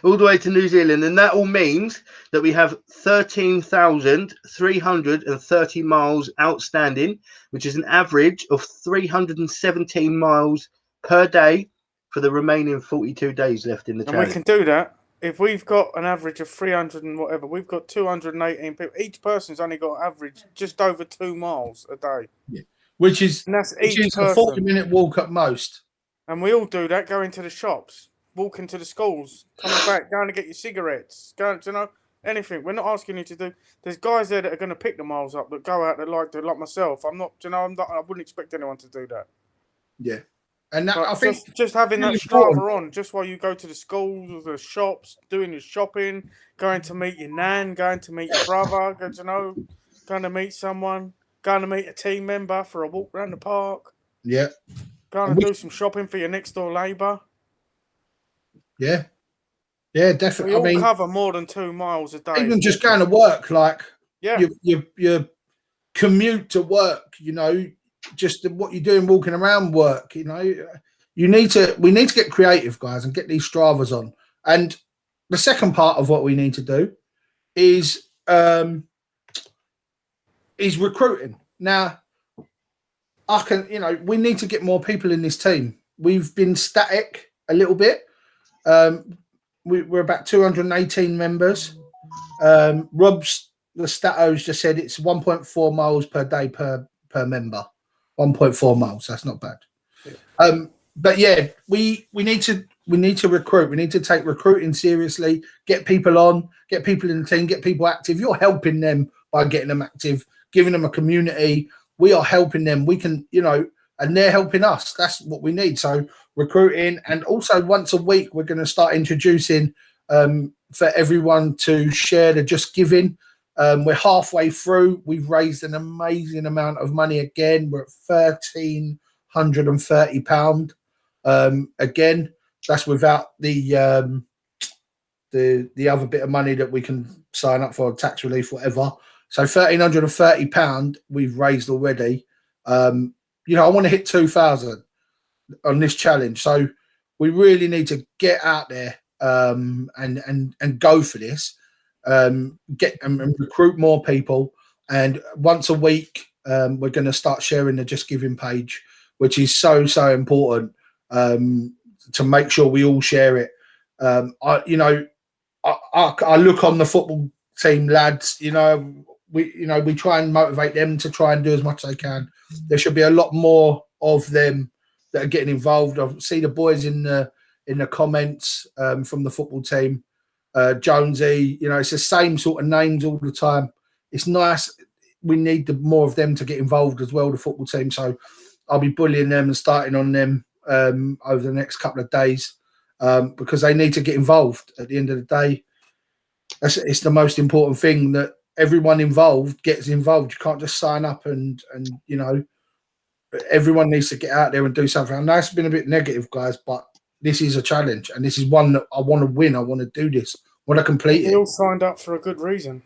All the way to New Zealand. And that all means that we have 13,330 miles outstanding, which is an average of 317 miles per day for the remaining 42 days left in the challenge. And we can do that if we've got an average of 300 and whatever. We've got 218 people. Each person's only got average just over 2 miles a day. Yeah. Which is a 40-minute walk at most. And we all do that, go into the shops, walk into the schools, coming back, going to get your cigarettes, going to, anything. We're not asking you to do. There's guys there that are going to pick the miles up that go out that like myself. I wouldn't expect anyone to do that. Yeah. And that, I think just having that Strava on, just while you go to the schools or the shops, doing your shopping, going to meet your nan, going to meet your brother, going to meet someone, going to meet a team member for a walk around the park. Yeah. Going to do some shopping for your next door neighbour. Yeah. Yeah, definitely. We all cover more than 2 miles a day. Even just going to work, like your commute to work, just what you're doing walking around work, we need to get creative, guys, and get these Stravas on. And the second part of what we need to do is recruiting. Now, we need to get more people in this team. We've been static a little bit. We're about 218 members. Rob's the Statos just said it's 1.4 miles per day per member. 1.4 miles. That's not bad. Yeah. But yeah, we need to recruit. We need to take recruiting seriously. Get people on. Get people in the team. Get people active. You're helping them by getting them active, giving them a community. We are helping them. We can, and they're helping us. That's what we need. So recruiting, and also once a week we're going to start introducing for everyone to share the Just Giving. We're halfway through. We've raised an amazing amount of money again. We're at £1,330. Again, that's without the other bit of money that we can sign up for, tax relief, whatever. So £1,330 we've raised already. I want to hit 2,000 on this challenge. So we really need to get out there and go for this. Get and recruit more people, and once a week we're going to start sharing the Just Giving page, which is so important to make sure we all share it. I look on the football team lads, we try and motivate them to try and do as much as they can. There should be a lot more of them that are getting involved. I see the boys in the comments from the football team. Jonesy, it's the same sort of names all the time. It's nice. We need more of them to get involved as well, the football team. So I'll be bullying them and starting on them over the next couple of days because they need to get involved. At the end of the day, It's the most important thing, that everyone involved gets involved. You can't just sign up and you know, everyone needs to get out there and do something. I know it's been a bit negative, guys, but this is a challenge, and this is one that I want to win. I want to do this. I want to complete We it. all signed up for a good reason.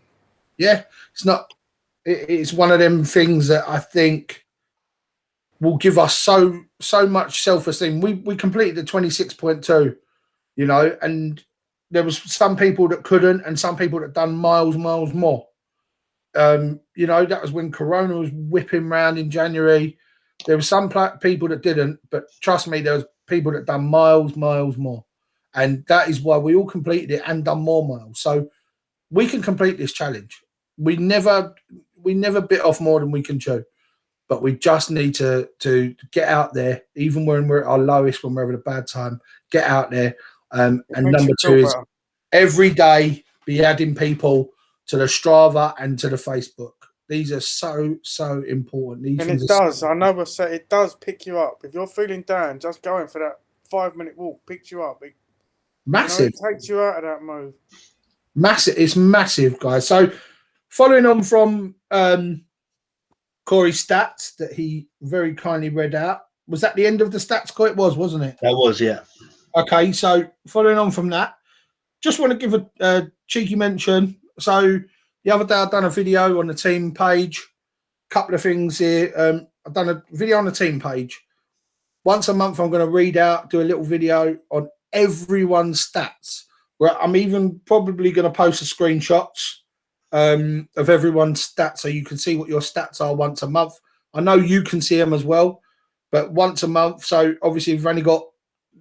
Yeah, it's not. It's one of them things that I think will give us so much self-esteem. We completed the 26.2, you know, and there was some people that couldn't, and some people that done miles more. You know, that was when Corona was whipping round in January. There were some people that didn't, but trust me, there was people that done miles more, and that is why we all completed it and done more miles. So we can complete this challenge. We never bit off more than we can chew, but we just need to get out there, even when we're at our lowest, when we're having a bad time. Get out there. And number two is every day be adding people to the Strava and to the Facebook. These are so important. These and things it does. I know it does pick you up. If you're feeling down, just going for that 5-minute walk picks you up. massive. You know, it takes you out of that mode. Massive. It's massive, guys. So following on from Corey's stats that he very kindly read out, was that the end of the stats, Corey? It was, wasn't it? That was, yeah. Okay, so following on from that, just want to give a cheeky mention. So the other day I've done a video on the team page. Couple of things here. I've done a video on the team page. Once a month, I'm going to do a little video on everyone's stats. Where I'm even probably going to post the screenshots of everyone's stats, so you can see what your stats are once a month. I know you can see them as well, but once a month. So obviously, we've only got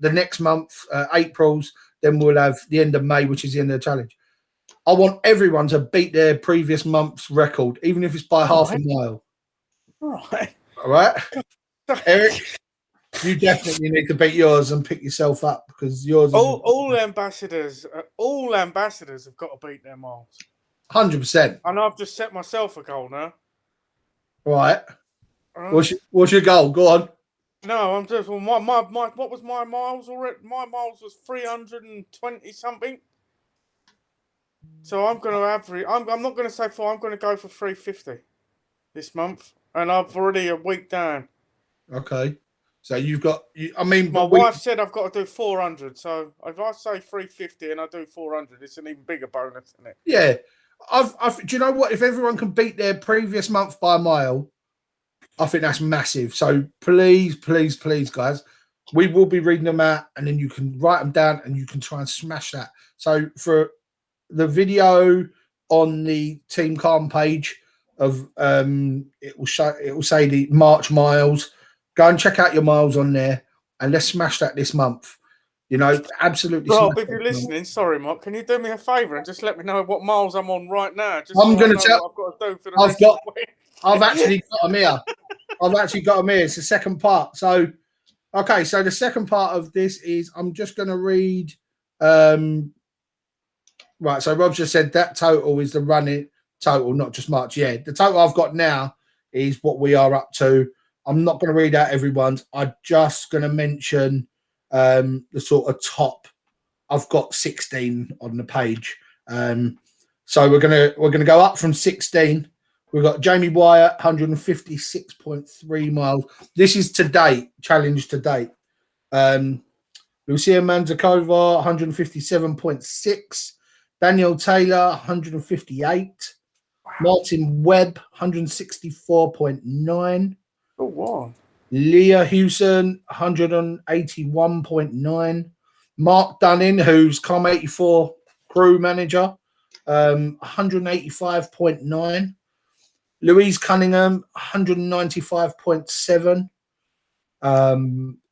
the next month, April's. Then we'll have the end of May, which is the end of the challenge. I want everyone to beat their previous month's record, even if it's by half a mile. All right. All right, Eric, you definitely need to beat yours and pick yourself up, because yours. All ambassadors have got to beat their miles. 100%. And I've just set myself a goal now. Right. What's your goal? Go on. No, I'm just what was my miles already? My miles was 320 something. So I'm going to average. I'm not going to say 4. I'm going to go for 350 this month, and I've already a week down. Okay. So you've got. I mean, my wife said I've got to do 400. So if I say 350 and I do 400, it's an even bigger bonus, isn't it? Yeah. Do you know what? If everyone can beat their previous month by a mile, I think that's massive. So please, guys, we will be reading them out, and then you can write them down, and you can try and smash that. So for the video on the Team Calm page of it will say the March miles. Go and check out your miles on there, and let's smash that this month. You know, absolutely. Rob, if you're listening, sorry, Mark, can you do me a favour and just let me know what miles I'm on right now? Just I'm going to tell. What I've got to do for the rest of the week. I've actually got them here. It's the second part. So, okay. So the second part of this is I'm just going to read. Right. So Rob just said that total is the running total, not just March. Yeah. The total I've got now is what we are up to. I'm not going to read out everyone's. I'm just going to mention the sort of top. I've got 16 on the page. So we're gonna go up from 16. We've got Jamie Wyatt, 156.3 miles. This is to date, challenge to date. Lucia Manzakova, 157.6. Danielle Taylor, 158. Wow. Martin Webb, 164.9. Oh, wow. Leah Hewson, 181.9. Mark Dunning, who's CALM84 crew manager, 185.9. Louise Cunningham, 195.7.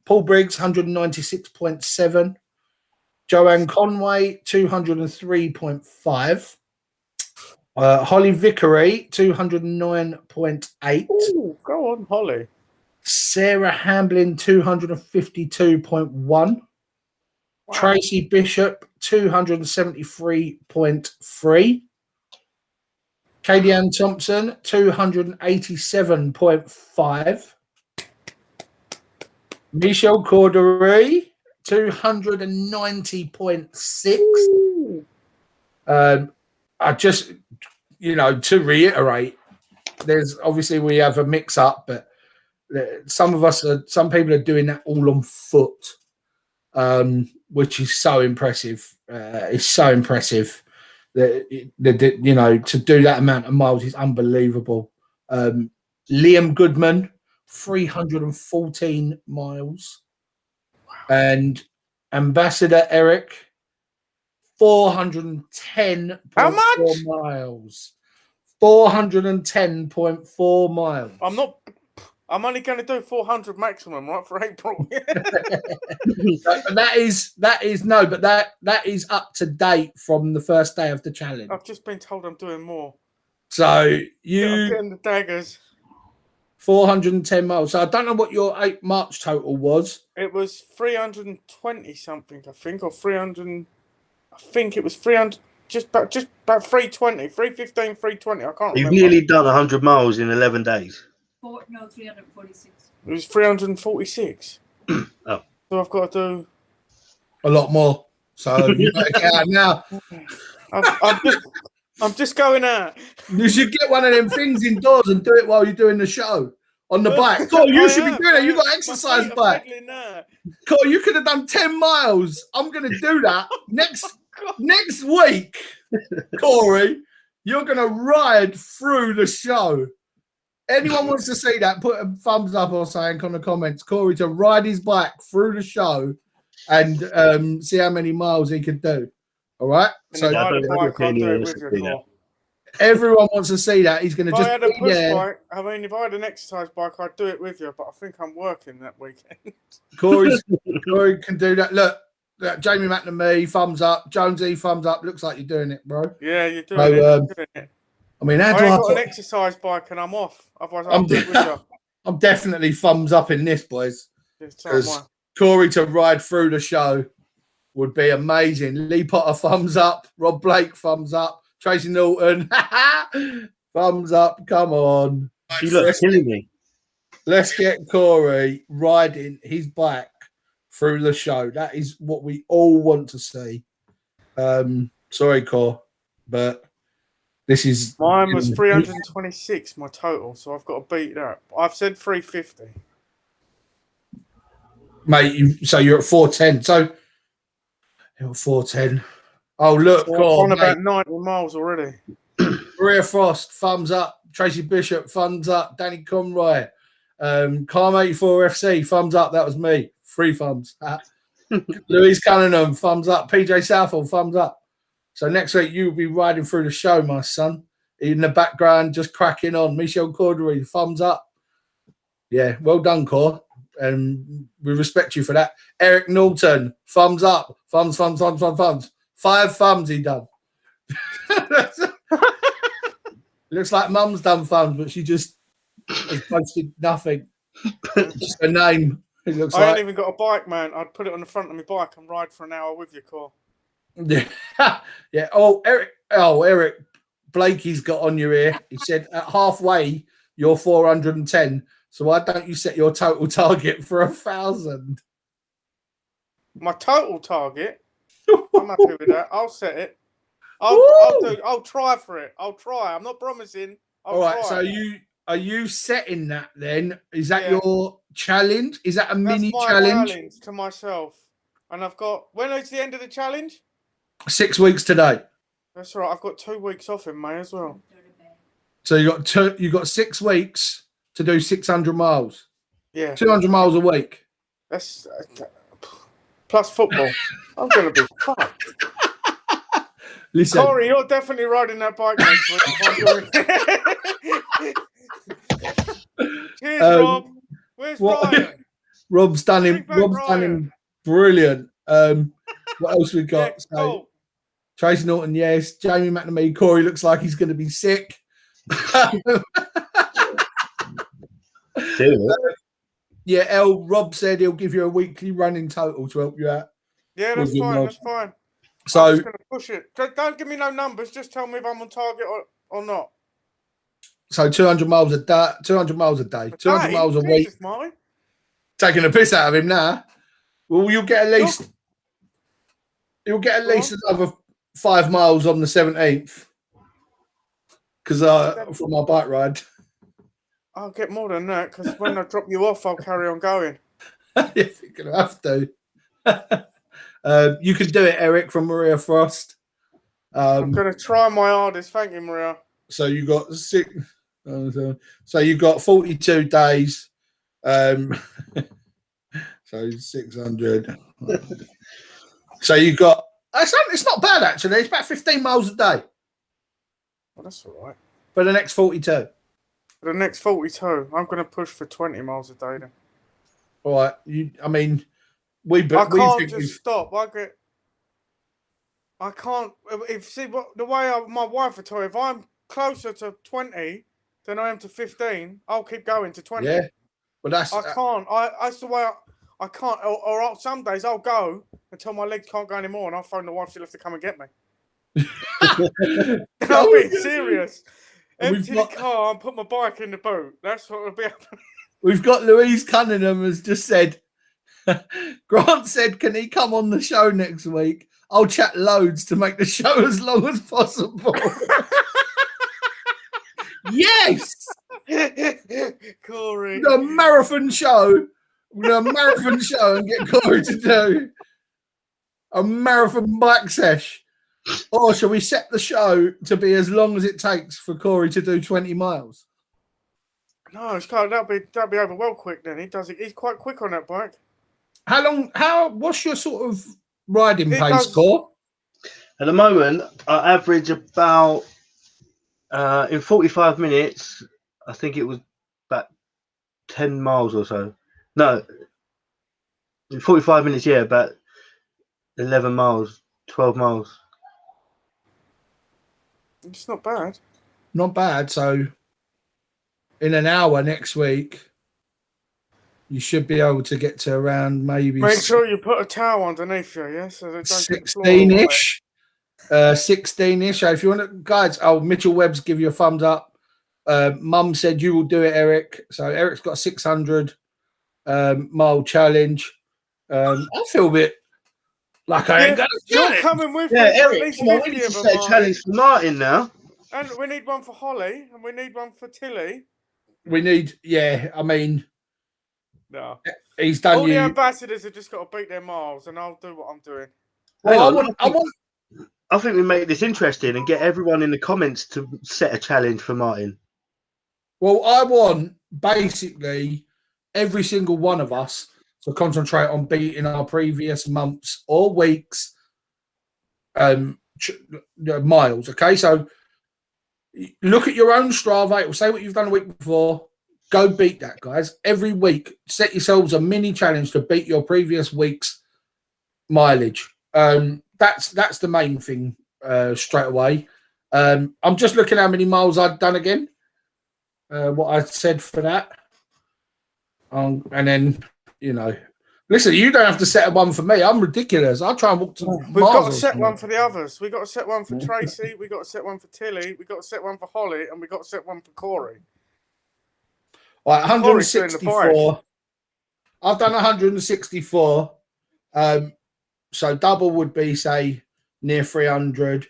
Paul Briggs, 196.7. Joanne Conway, 203.5. Holly Vickery, 209.8. Oh, go on, Holly. Sarah Hamblin, 252.1. Wow. Tracy Bishop, 273.3. Katie Ann Thompson, 287.5. Michelle Cordery, 290.6. I just, to reiterate, there's obviously we have a mix up, but some people are doing that all on foot, which is so impressive. It's so impressive that to do that amount of miles is unbelievable. Liam Goodman, 314 miles, and Ambassador Eric, 410.4 How much? miles. 410.4 miles. I'm only going to do 400 maximum, right, for April. that is up to date from the first day of the challenge. I've just been told I'm doing more. So I'm getting the daggers. 410 miles. So I don't know what your 8 March total was. It was 320 something, I think, or 300. I think it was 300. Just about 320, 315, 320. I can't remember. You've nearly done 100 miles in 11 days. 346. It was 346. Oh. So I've got to do a lot more. So you better get out now. I'm just going out. You should get one of them things indoors and do it while you're doing the show on the bike. Cole, you should be doing it. You've got an exercise bike. Cole, you could have done 10 miles. I'm going to do that next week. Corey, you're going to ride through the show. Anyone wants to see that, put a thumbs up or something on the comments. Corey to ride his bike through the show and see how many miles he could do. All right? So everyone wants to see that. He's going to if just. I had a push bike, if I had an exercise bike, I'd do it with you, but I think I'm working that weekend. Corey can do that. Look, Jamie McNamee, thumbs up. Jonesy, thumbs up. Looks like you're doing it, bro. Yeah, you're doing it. I mean, I ain't got an exercise bike and I'm off. Otherwise, I'll do it with you. I'm definitely thumbs up in this, boys. Because Corey to ride through the show would be amazing. Lee Potter, thumbs up. Rob Blake, thumbs up. Tracy Norton, thumbs up. Come on. You look killing me. Let's get Corey riding his bike through the show. That is what we all want to see. Sorry, Cor, but this is... Mine was 326, my total, so I've got to beat that. I've said 350. Mate, so you're at 410. So you're at 410. Oh, look. So I'm on about 90 miles already. Maria Frost, thumbs up. Tracy Bishop, thumbs up. Danny Conroy. CALM84 FC, thumbs up. That was me. 3 thumbs. Louise Cunningham, thumbs up. PJ Southall, thumbs up. So next week you'll be riding through the show, my son. In the background, just cracking on. Michelle Cordery, thumbs up. Yeah, well done, Cor. And we respect you for that. Eric Norton, thumbs up. Thumbs. 5 thumbs he done. Looks like Mum's done thumbs, but she just has posted nothing. Just a name. It looks I ain't even got a bike, man. I'd put it on the front of my bike and ride for an hour with you, Cor. Yeah. Yeah. Oh, Eric Blakey's got on your ear. He said at halfway you're 410. So why don't you set your total target for 1,000? My total target? I'm happy with that. I'll set it. I'll try for it. I'll try. I'm not promising. All right. So are you setting that then? Is that your challenge? Is that a mini challenge to myself? And I've got, when is the end of the challenge? 6 weeks today. That's right. I've got 2 weeks off in May as well. So you got 6 weeks to do 600 miles. Yeah. 200 miles a week. That's plus football. I'm going to be fucked. Listen, Corey, you're definitely riding that bike next week. Cheers, Rob. Where's Ryan? Rob's done him brilliant. What else we got? Yeah, cool. Tracy Norton, yes. Jamie McNamee. Corey looks like he's going to be sick. Yeah, Rob said he'll give you a weekly running total to help you out. Yeah, that's fine. That's fine. So I'm just going to push it. Don't give me no numbers. Just tell me if I'm on target or not. So 200 miles a day. 200 miles a day. 200 miles a week. Mine. Taking a piss out of him now. Well, you'll get at least. You'll get at least another 5 miles on the 17th. because from my bike ride. I'll get more than that because when I drop you off, I'll carry on going. You're gonna have to. You can do it, Eric, from Maria Frost. I'm gonna try my hardest. Thank you, Maria. So you got so you got 42 days. So 600. So you got. It's not bad actually. It's about 15 miles a day. Well, that's all right. For the next 42. For the next 42, I'm gonna push for 20 miles a day then. All right. I mean, I can't just stop. I can't. The way my wife would tell you, if I'm closer to 20 than I am to 15, I'll keep going to 20. Yeah, but I can't. That's the way I can't. Or some days I'll go until my legs can't go anymore, and I'll phone the wife. She'll have to come and get me. I'm being serious. Empty the car and put my bike in the boot. That's what will be happening. We've got Louise Cunningham has just said. Grant said, "Can he come on the show next week? I'll chat loads to make the show as long as possible." Yes, Corey. The marathon show. And get Corey to do a marathon bike sesh. Or shall we set the show to be as long as it takes for Corey to do 20 miles? No, it's kind of, that'll be over well quick then. He's quite quick on that bike. What's your sort of riding pace, Cor? At the moment, I average about in 45 minutes, I think it was about 10 miles or so. No, in 45 minutes, yeah, about 11 miles, 12 miles. It's not bad. Not bad. So in an hour next week, you should be able to get to around maybe. Make sure you put a towel underneath you, yeah, so they don't 16-ish. 16-ish. So if you want to, guys, Mitchell Webb's give you a thumbs up. Mum said you will do it, Eric. So Eric's got a 600 mile challenge. I feel a bit like I ain't got to do You're it. coming with Yeah, me. Eric, come on, we need to set a challenge for Martin now. And we need one for Holly, and we need one for Tilly. We need, I mean, no, he's done. All the ambassadors have just got to beat their miles, and I'll do what I'm doing. Well, I think we make this interesting and get everyone in the comments to set a challenge for Martin. Well, I want basically every single one of us to concentrate on beating our previous months or weeks miles. Okay, so look at your own Strava. It will say what you've done a week before. Go beat that, guys. Every week, set yourselves a mini challenge to beat your previous week's mileage. That's the main thing straight away. I'm just looking how many miles I've done again. What I said for that. And then, listen, you don't have to set one for me. I'm ridiculous. I'll try and walk to We've got to set one for the others. We've got to set one for Tracy. We've got to set one for Tilly. We've got to set one for Holly. And we've got to set one for Corey. All right, 164. I've done 164. So double would be, say, near 300.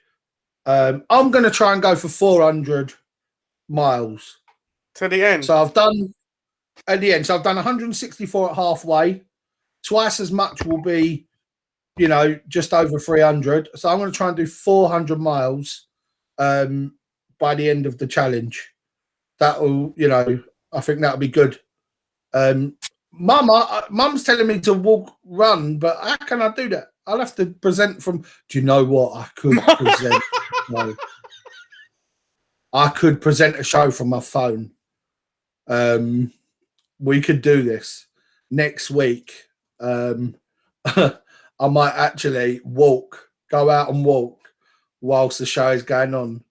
I'm going to try and go for 400 miles. To the end. So I've done 164 at halfway. Twice as much will be, just over 300. So I'm going to try and do 400 miles by the end of the challenge. That'll, I think that'll be good. Mum's telling me to run, but how can I do that? I'll have to present from. Do you know what I could present? No. I could present a show from my phone. We could do this next week. I might actually go out and walk whilst the show is going on,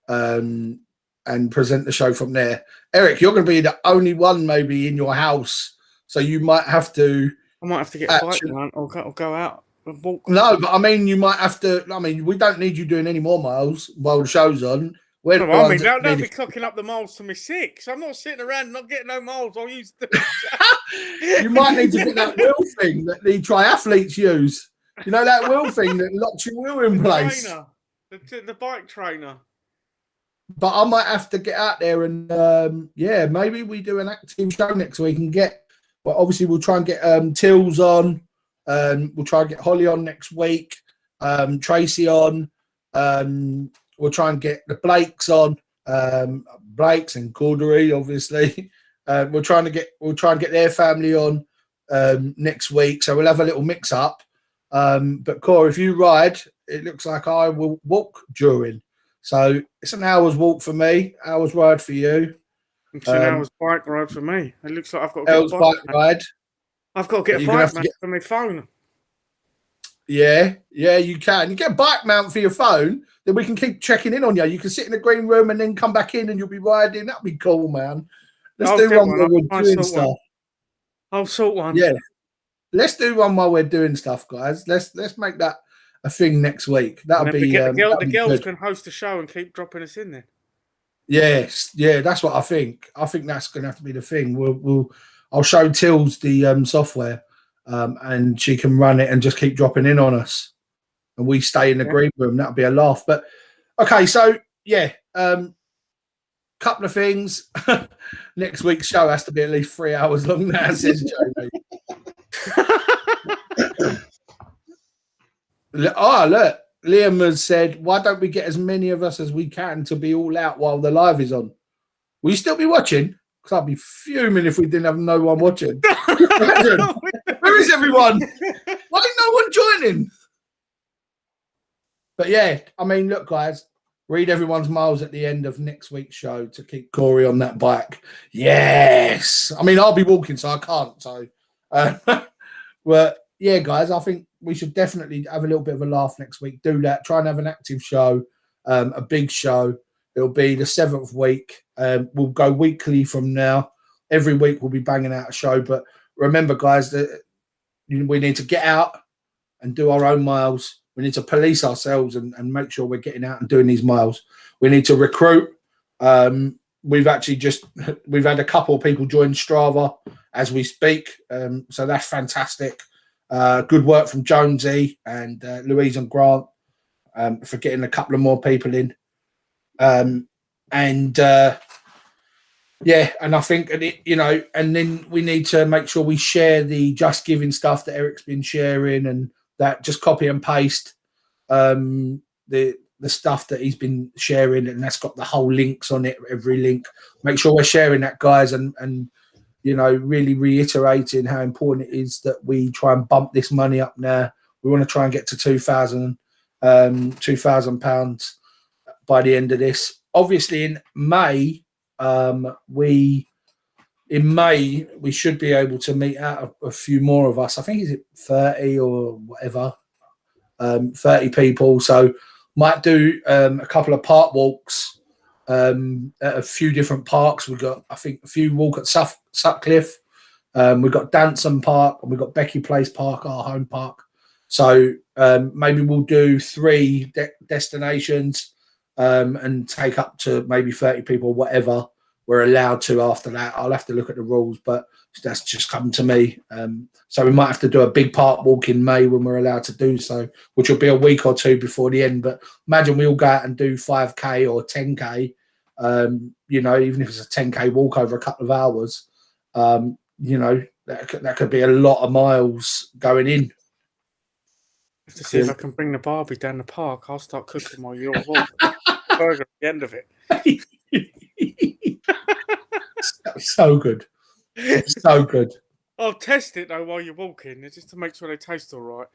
and present the show from there. Eric, you're going to be the only one maybe in your house, so you might have to. I might have to get a bike or go out and walk. No, but I mean, you might have to. I mean, we don't need you doing any more miles while the show's on. They'll be clocking up the miles to me 6. I'm not sitting around not getting no miles. I'll use the. You might need to get that wheel thing that the triathletes use. You know that wheel thing that locks your wheel in place. The bike trainer. but I might have to get out there and maybe we do an active show next week and get. Well, obviously we'll try and get Tills on. We'll try and get Holly on next week. Tracy on. We'll try and get the Blakes on. Blakes and Cordery, obviously. We'll try and get their family on next week. So we'll have a little mix up. But Cor, if you ride, it looks like I will walk during. So it's an hour's walk for me, hour's ride for you. It's an hour's bike ride for me. It looks like I've got to get a bike ride. I've got to get a bike mount for my phone. Yeah, you can. You get a bike mount for your phone, then we can keep checking in on you. You can sit in the green room and then come back in and you'll be riding. That'd be cool, man. Let's do one while we're doing stuff. I'll sort one. Yeah. Let's do one while we're doing stuff, guys. Let's make that a thing next week. That'll be the girls can host a show and keep dropping us in there. Yes, yeah, that's what I think. I think that's going to have to be the thing. I'll show Tills the software, and she can run it and just keep dropping in on us, and we stay in the green room. That'll be a laugh. But okay, so yeah, couple of things. Next week's show has to be at least 3 hours long. Now says Jamie. Look. Liam has said, why don't we get as many of us as we can to be all out while the live is on? Will you still be watching? Because I'd be fuming if we didn't have no one watching. Where is everyone? Why ain't no one joining? But yeah, I mean, look, guys, read everyone's miles at the end of next week's show to keep Corey on that bike. Yes. I mean, I'll be walking, so I can't. So, but yeah, guys, I think we should definitely have a little bit of a laugh next week. Do that. Try and have an active show, a big show. It'll be the 7th week. We'll go weekly from now. Every week we'll be banging out a show. But remember, guys, that we need to get out and do our own miles. We need to police ourselves and make sure we're getting out and doing these miles. We need to recruit. We've had a couple of people join Strava as we speak. So that's fantastic. Good work from Jonesy and Louise and Grant for getting a couple of more people in. And I think, and then we need to make sure we share the Just Giving stuff that Eric's been sharing, and that just copy and paste the stuff that he's been sharing, and that's got the whole links on it, every link. Make sure we're sharing that, guys, and really reiterating how important it is that we try and bump this money up now. We want to try and get to £2,000 by the end of this. Obviously, in May, we should be able to meet out a few more of us. I think, is it 30 or whatever, 30 people. So might do a couple of park walks at a few different parks. We've got, I think, a few walk at Sutcliffe. We've got Danson Park and we've got Becky Place Park, our home park. So maybe we'll do 3 destinations and take up to maybe 30 people, whatever we're allowed to after that. I'll have to look at the rules, but that's just come to me. So we might have to do a big park walk in May when we're allowed to do so, which will be a week or 2 before the end. But imagine we all go out and do 5K or 10K, even if it's a 10K walk over a couple of hours, that could be a lot of miles going in. To see if I can bring the Barbie down the park. I'll start cooking while you're walking. Burger at the end of it. So good. So good. I'll test it though while you're walking, just to make sure they taste all right.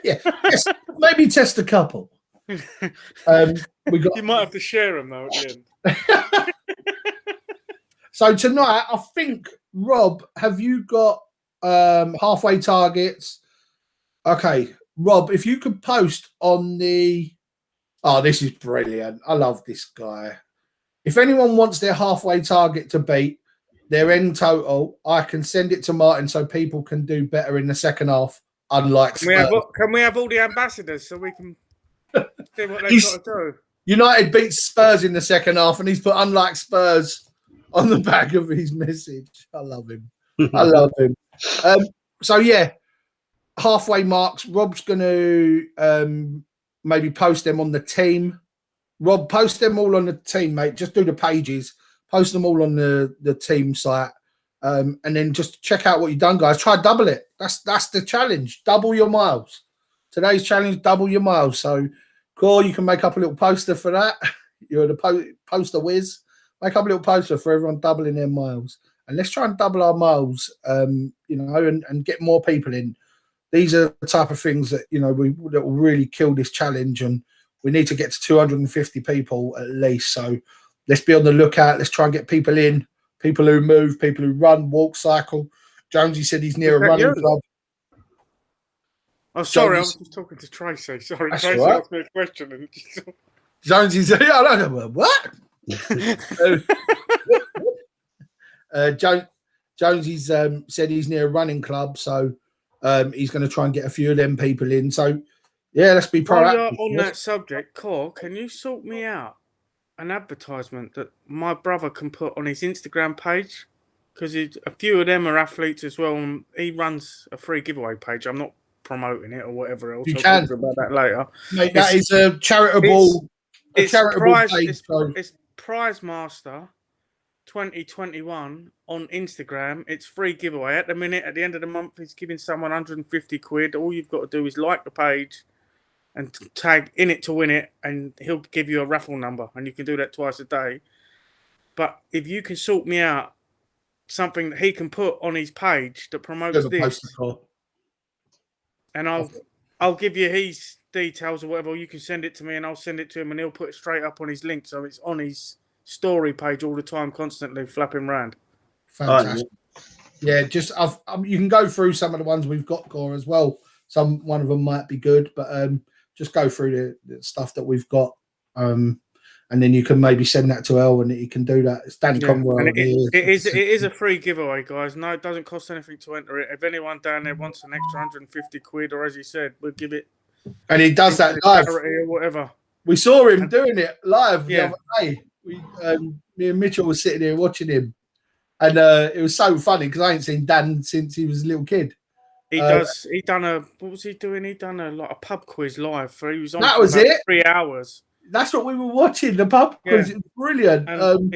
Yes, maybe test a couple. You might have to share them though at the end. So tonight, I think, Rob, have you got halfway targets? Okay, Rob, if you could post on the... Oh, this is brilliant. I love this guy. If anyone wants their halfway target to beat their end total, I can send it to Martin so people can do better in the second half, unlike Spurs. Can we have all the ambassadors so we can see what they've got to do? United beats Spurs in the second half, and he's put unlike Spurs on the back of his message. I love him. I love him. So, yeah, halfway marks. Rob's going to maybe post them on the team Rob, post them all on the team, mate. Just do the pages, post them all on the team site, and then just check out what you've done, guys. Try double it. That's the challenge. Double your miles. Today's challenge: double your miles. So, Core, you can make up a little poster for that. You're the poster whiz. Make up a little poster for everyone doubling their miles, and let's try and double our miles. And get more people in. These are the type of things that that will really kill this challenge, and we need to get to 250 people at least. So let's be on the lookout. Let's try and get people in, people who move, people who run, walk, cycle. Jonesy said he's near a running club. Oh, sorry, Jonesy, I was just talking to Tracy. Sorry, Tracy asked me a question. And Jonesy said, I don't know what? Jonesy's said he's near a running club, so he's going to try and get a few of them people in. So, yeah, let's be proactive. On that subject, Cor, can you sort me out an advertisement that my brother can put on his Instagram page? Because a few of them are athletes as well, and he runs a free giveaway page. I'm not promoting it or whatever else. You I'll can talk about that later. Mate, that is a charitable. It's Prize Master 2021 on Instagram. It's free giveaway. At the minute, at the end of the month, he's giving someone 150 quid. All you've got to do is like the page and tag in it to win it, and he'll give you a raffle number, and you can do that twice a day. But if you can sort me out something that he can put on his page that promotes this, and I'll give you his details or whatever. You can send it to me, and I'll send it to him, and he'll put it straight up on his link, so it's on his story page all the time, constantly flapping around. Fantastic. Yeah, just you can go through some of the ones we've got, Core, as well. One of them might be good, but just go through the stuff that we've got, and then you can maybe send that to El, and he can do that. It's Danny Conwell. It is a free giveaway, guys. No, it doesn't cost anything to enter it. If anyone down there wants an extra 150 quid, or as you said, we'll give it. And he does that live or whatever. We saw him doing it live the other day. Me and Mitchell were sitting here watching him, and it was so funny because I ain't seen Dan since he was a little kid. What was he doing? He done a pub quiz live. He was on. That was it. 3 hours. That's what we were watching. The pub quiz. It was brilliant. And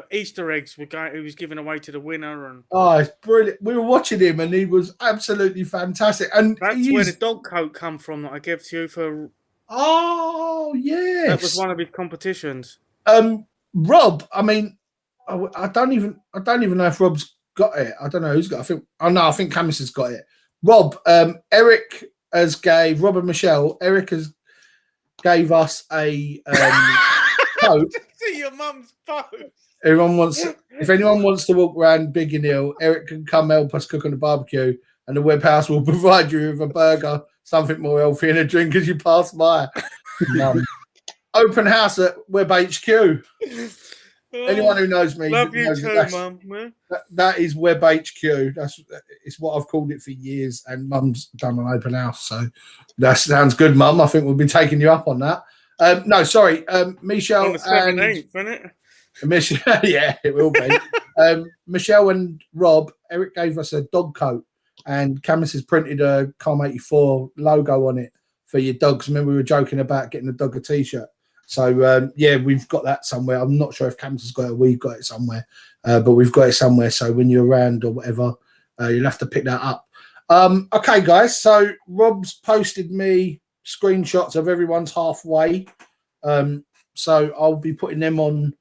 Easter eggs were going. He was giving away to the winner, and it's brilliant. We were watching him, and he was absolutely fantastic. And that's where the dog coat come from that I gave to you for. Oh yes, that was one of his competitions. Rob, I mean, I don't even know if Rob's got it. I don't know who's got it. I think Camus has got it. Rob, Eric Rob and Michelle, Eric gave us a coat. See your mum's post. If anyone wants to walk around Biggin Hill, Eric can come help us cook on the barbecue, and the Web House will provide you with a burger, something more healthy, and a drink as you pass by. Open house at Web HQ. Anyone who knows me, love you too, Mum. That is Web HQ. It's what I've called it for years, and Mum's done an open house, so that sounds good, Mum. I think we'll be taking you up on that. No, sorry, Michelle on the 17th, isn't it? Michelle, yeah, it will be. Michelle and Rob, Eric gave us a dog coat, and Camus has printed a CALM84 logo on it for your dogs. Remember, we were joking about getting the dog a T-shirt. So, we've got that somewhere. I'm not sure if Camus has got it. We've got it somewhere, but we've got it somewhere. So when you're around or whatever, you'll have to pick that up. Okay, guys. So Rob's posted me screenshots of everyone's halfway. So I'll be putting them on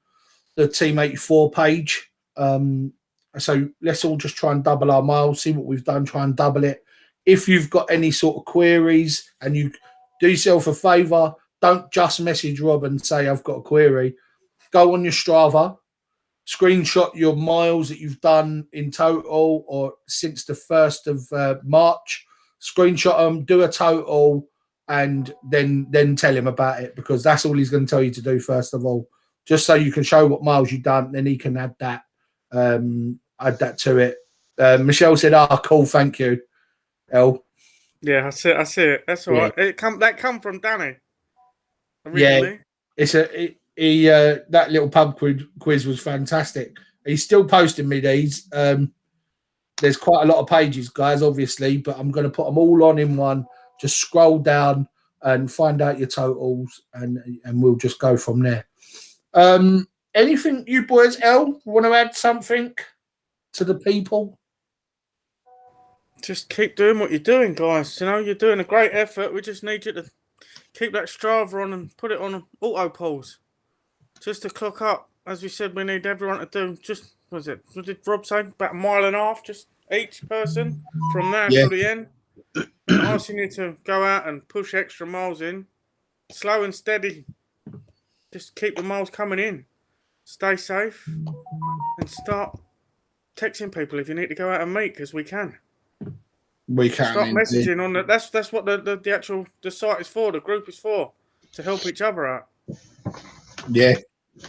the Team 84 page. So let's all just try and double our miles, see what we've done, try and double it. If you've got any sort of queries, and you do yourself a favour, don't just message Rob and say, I've got a query. Go on your Strava, screenshot your miles that you've done in total or since the 1st of March. Screenshot them, do a total, and then tell him about it, because that's all he's going to tell you to do, first of all. Just so you can show what miles you've done, then he can add that to it. Michelle said, cool, thank you, El. Yeah, I see it. That's all right. That come from Danny. Originally. Yeah, that little pub quiz was fantastic. He's still posting me these. There's quite a lot of pages, guys, obviously, but I'm going to put them all on in one. Just scroll down, and find out your totals, and we'll just go from there. Anything you boys, want to add something to the people? Just keep doing what you're doing, guys. You know, you're doing a great effort. We just need you to keep that Strava on and put it on auto pause. Just to clock up. As we said, we need everyone to do just, what did Rob say? About a mile and a half, just each person from now till the end. And asking you to go out and push extra miles in. Slow and steady. Just keep the miles coming in. Stay safe. And start texting people if you need to go out and meet, because we can. We can start messaging on that. That's what the actual site is for. The group is for, to help each other out. Yeah,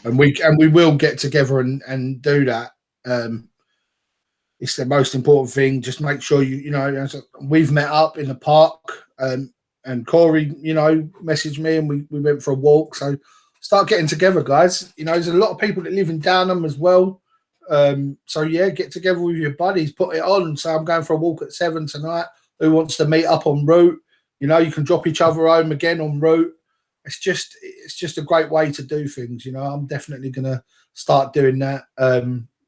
and we will get together and do that. It's the most important thing. Just make sure you know we've met up in the park, and Corey messaged me and we went for a walk. So start getting together, guys. There's a lot of people that live in Downham as well. So yeah, get together with your buddies, put it on. So I'm going for a walk at 7 tonight. Who wants to meet up en route? You can drop each other home again en route. It's just a great way to do things. I'm definitely gonna start doing that.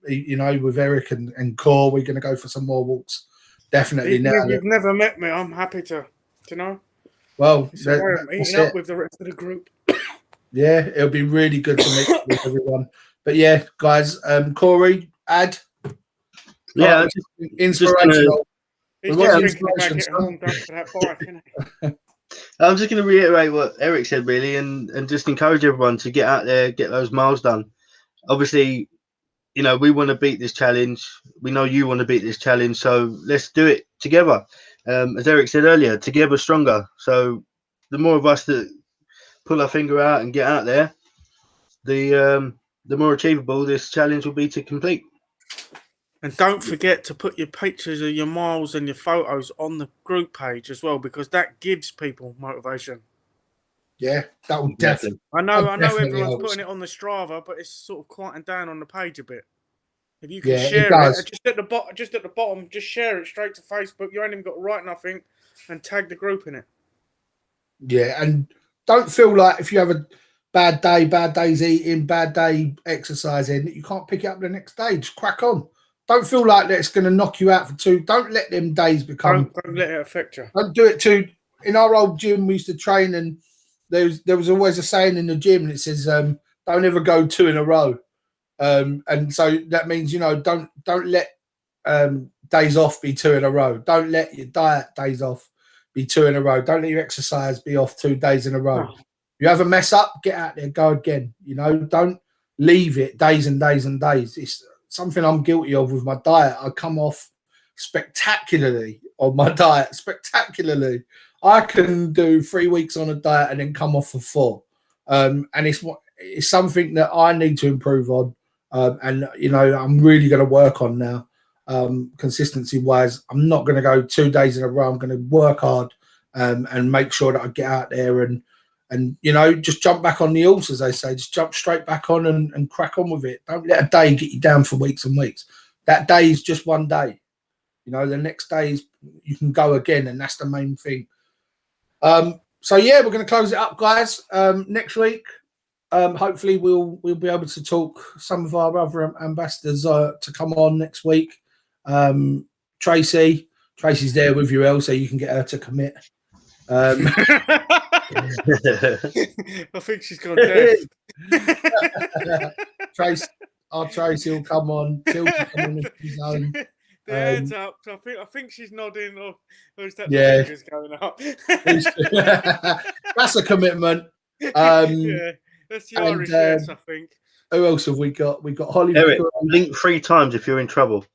With Eric and Core, we're gonna go for some more walks. Definitely. Even if you've never met me, I'm happy to. Well, it's a way of meeting up with the rest of the group. Yeah, it'll be really good to meet with everyone. But yeah, guys, Corey, Ad. Yeah, inspirational. He's just thinking about getting warmed up for that bike, isn't he? I'm just going to reiterate what Eric said, really, and just encourage everyone to get out there, get those miles done. Obviously, we want to beat this challenge. We know you want to beat this challenge, so let's do it together. As Eric said earlier, together stronger. So the more of us that pull our finger out and get out there, the more achievable this challenge will be to complete. And don't forget to put your pictures of your miles and your photos on the group page as well, because that gives people motivation. Yeah, that will definitely. I know everyone's putting it on the Strava, but it's sort of quieting down on the page a bit. If you can share it, just at the bottom, just share it straight to Facebook. You ain't even got to write nothing, and tag the group in it. Yeah, and don't feel like if you have a bad day's eating, bad day exercising, that you can't pick it up the next day. Just crack on. Don't feel like that it's going to knock you out for 2. Don't let them days become. Don't let it affect you. Don't do it too. In our old gym, we used to train, and there was always a saying in the gym, and it says, "Don't ever go 2 in a row." And so that means don't let days off be 2 in a row. Don't let your diet days off be 2 in a row. Don't let your exercise be off 2 days in a row. Oh. You have a mess up, get out there, go again. Don't leave it days and days and days. It's something I'm guilty of with my diet. I come off spectacularly on my diet. Spectacularly. I can do 3 weeks on a diet and then come off for 4. And it's something that I need to improve on. And I'm really going to work on now. Consistency wise, I'm not going to go 2 days in a row. I'm going to work hard and make sure that I get out there and just jump back on the horse, as they say. Just jump straight back on and crack on with it. Don't let a day get you down for weeks and weeks. That day is just one day. The next day is you can go again, and that's the main thing. So yeah, we're going to close it up, guys. Next week, hopefully we'll be able to talk some of our other ambassadors to come on next week. Tracy's there with you, El, so you can get her to commit. I think she's gone deaf. Tracy will come on. Till come on his own. The heads up. I think she's nodding, or is that the fingers going up? That's a commitment. Yeah, that's the Irish yes, I think. Who else have we got? We got Holly. Eric, blink 3 times if you're in trouble.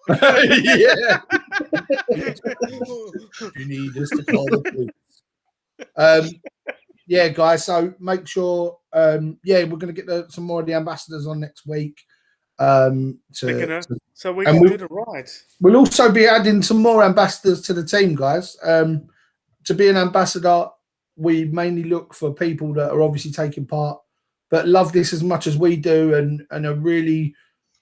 Yeah. You need us to call the police. Yeah, guys. So make sure. We're going to get some more of the ambassadors on next week. So we can do the ride. We'll also be adding some more ambassadors to the team, guys. To be an ambassador, we mainly look for people that are obviously taking part, but love this as much as we do, and are really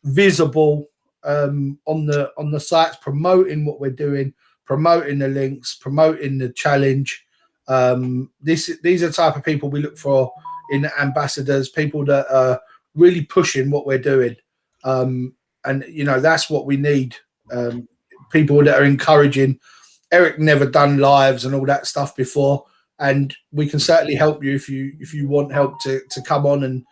visible on the sites, promoting what we're doing, promoting the links, promoting the challenge. These are the type of people we look for in ambassadors, people that are really pushing what we're doing. And, that's what we need. People that are encouraging. Eric never done lives and all that stuff before, and we can certainly help you if you want help to come on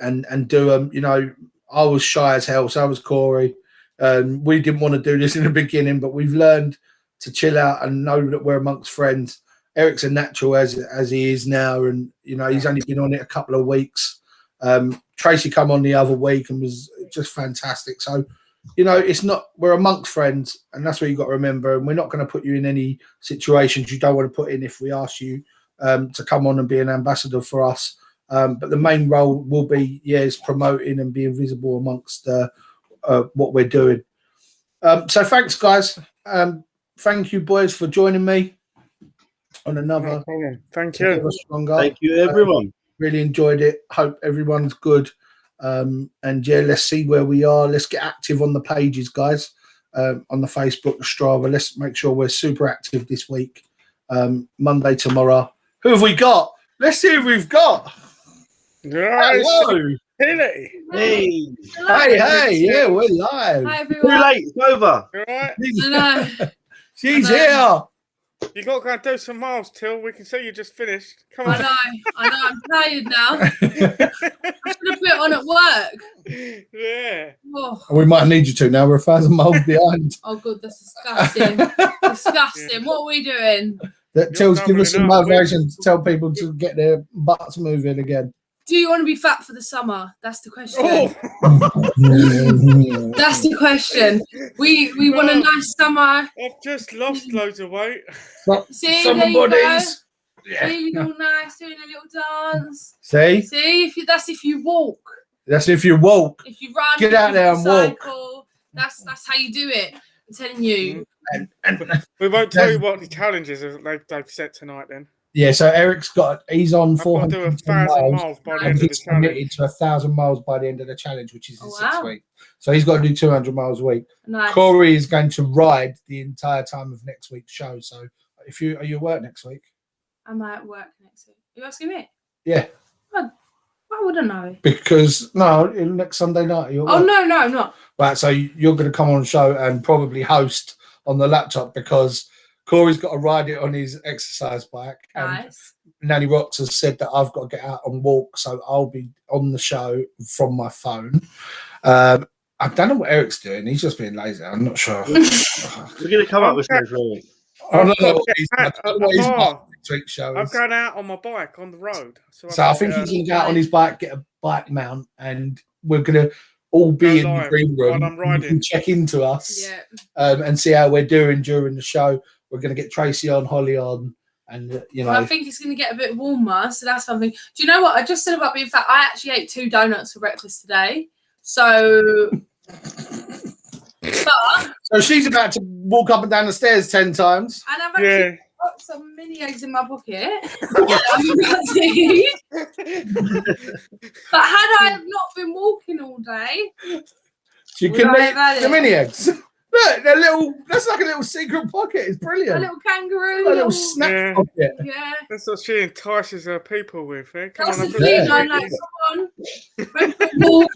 and do them. I was shy as hell, so was Corey. We didn't want to do this in the beginning, but we've learned to chill out and know that we're amongst friends. Eric's a natural as he is now, and he's only been on it a couple of weeks. Tracy come on the other week and was just fantastic. So, we're amongst friends, and that's what you've got to remember. And we're not going to put you in any situations you don't want to put in if we ask you to come on and be an ambassador for us. But the main role will be, is promoting and being visible amongst what we're doing. So thanks, guys. Thank you, boys, for joining me on another. Thank you. Thank you, everyone. Really enjoyed it. Hope everyone's good. Let's see where we are. Let's get active on the pages, guys, on the Facebook, Strava. Let's make sure we're super active this week. Monday, tomorrow. Who have we got? Let's see who we've got. Hello. Hey. Hey. Hey. Yeah, we're live. Hi, Too everyone. late. It's over. You all right? I know. She's here. You got to go and do some miles, Till. We can see you just finished. Come I on. know. I'm tired now. I should have put it on at work. Yeah. Oh, We might need you to now. We're 1,000 miles behind. oh good, that's disgusting. Disgusting. What are we doing? That Till's give us some doubling up. motivation to tell people to get their butts moving again. Do you want to be fat for the summer? That's the question. Oh, That's the question. We want a nice summer. I've just lost loads of weight. See, Summer there you go. bodies. Yeah. Feeling all nice, doing a little dance. See? See, that's if you walk. That's if you walk. If you run, Get out if there you and walk. cycle, that's how you do it. I'm telling you. And We won't tell you what the challenges are they've set tonight then. yeah, so he's on I've got to do 400 1,000 miles by the and end of the he's committed challenge. to 1,000 miles by the end of the challenge, which is in Oh, 6 wow. weeks. So he's got to do 200 miles a week. Nice. Corey is going to ride the entire time of next week's show. So are you at work next week? I might work next week. Are you asking me? Yeah, I wouldn't know. because next Sunday night. You're Oh no, I'm not. Right, so you're going to come on the show and probably host on the laptop because Corey's got to ride it on his exercise bike. And Nice. Nanny Rocks has said that I've got to get out and walk, so I'll be on the show from my phone. I don't know what Eric's doing. He's just being lazy. I'm not sure. We're going to come up with something for it. I don't know what he's next week's show I'm is. going out on my bike on the road. So I think he's going to go out on his bike, get a bike mount, and we're going to all be Go in the live green room. while I'm riding. You can check into us. Yeah. And see how we're doing during the show. We're going to get Tracy on, Holly on, and Well, I think it's going to get a bit warmer, so that's something. Do you know what? I just said about being fat. I actually ate 2 donuts for breakfast today. So, So she's about to walk up and down the stairs 10 times. and I've actually Yeah. got some mini eggs in my pocket. I'm about to eat. But had I have not been walking all day, She Would can I eat have had the it? mini eggs. Look, they're little. That's like a little secret pocket. It's a brilliant. little kangaroo, A little snack Yeah. pocket. yeah. That's what she entices her people with. Eh? Come That's on, the I've got thing. some I'm like, sweeties. come on, go for a walk.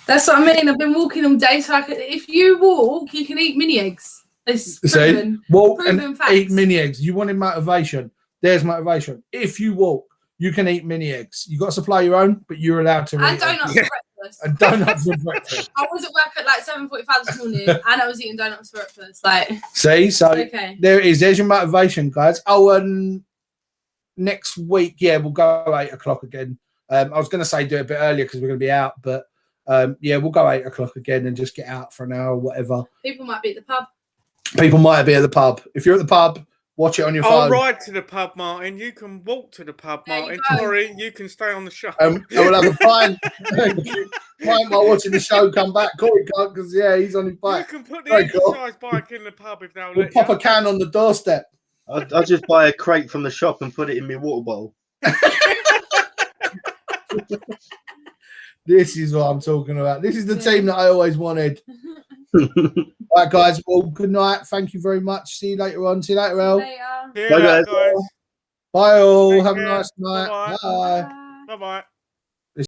That's what I mean. I've been walking all day, so if you walk, you can eat mini eggs. It's See, proven. walk Proven and facts. eat mini eggs. You wanted motivation. There's motivation. If you walk, you can eat mini eggs. You got to supply your own, but you're allowed to And eat donuts eggs. for breakfast. And donuts for breakfast. I was at work at like 7:45 this morning, and I was eating donuts for breakfast. Like, See, so okay. there it is. There's your motivation, guys. Oh, and next week, we'll go 8 o'clock again. I was going to say do it a bit earlier because we're going to be out, but we'll go 8 o'clock again and just get out for an hour or whatever. People might be at the pub. People might be at the pub. If you're at the pub, watch it on your I'll phone. ride to the pub, Martin. You can walk to the pub, There you Martin. go. Corey, you can stay on the show. And we'll have a pint. Pint while watching the show come back. Corey can't because, he's on his You bike. can put the Very cool. exercise bike in the pub if they'll We'll let pop you. a can on the doorstep. I'll just buy a crate from the shop and put it in my water bottle. This is what I'm talking about. This is the team that I always wanted. All right, guys. Well, good night. Thank you very much. See you later on. See you later, El. Later. Yeah, Bye, guys. guys. Bye all. Take Have a care. nice night. Bye-bye. Bye. Bye. Bye bye.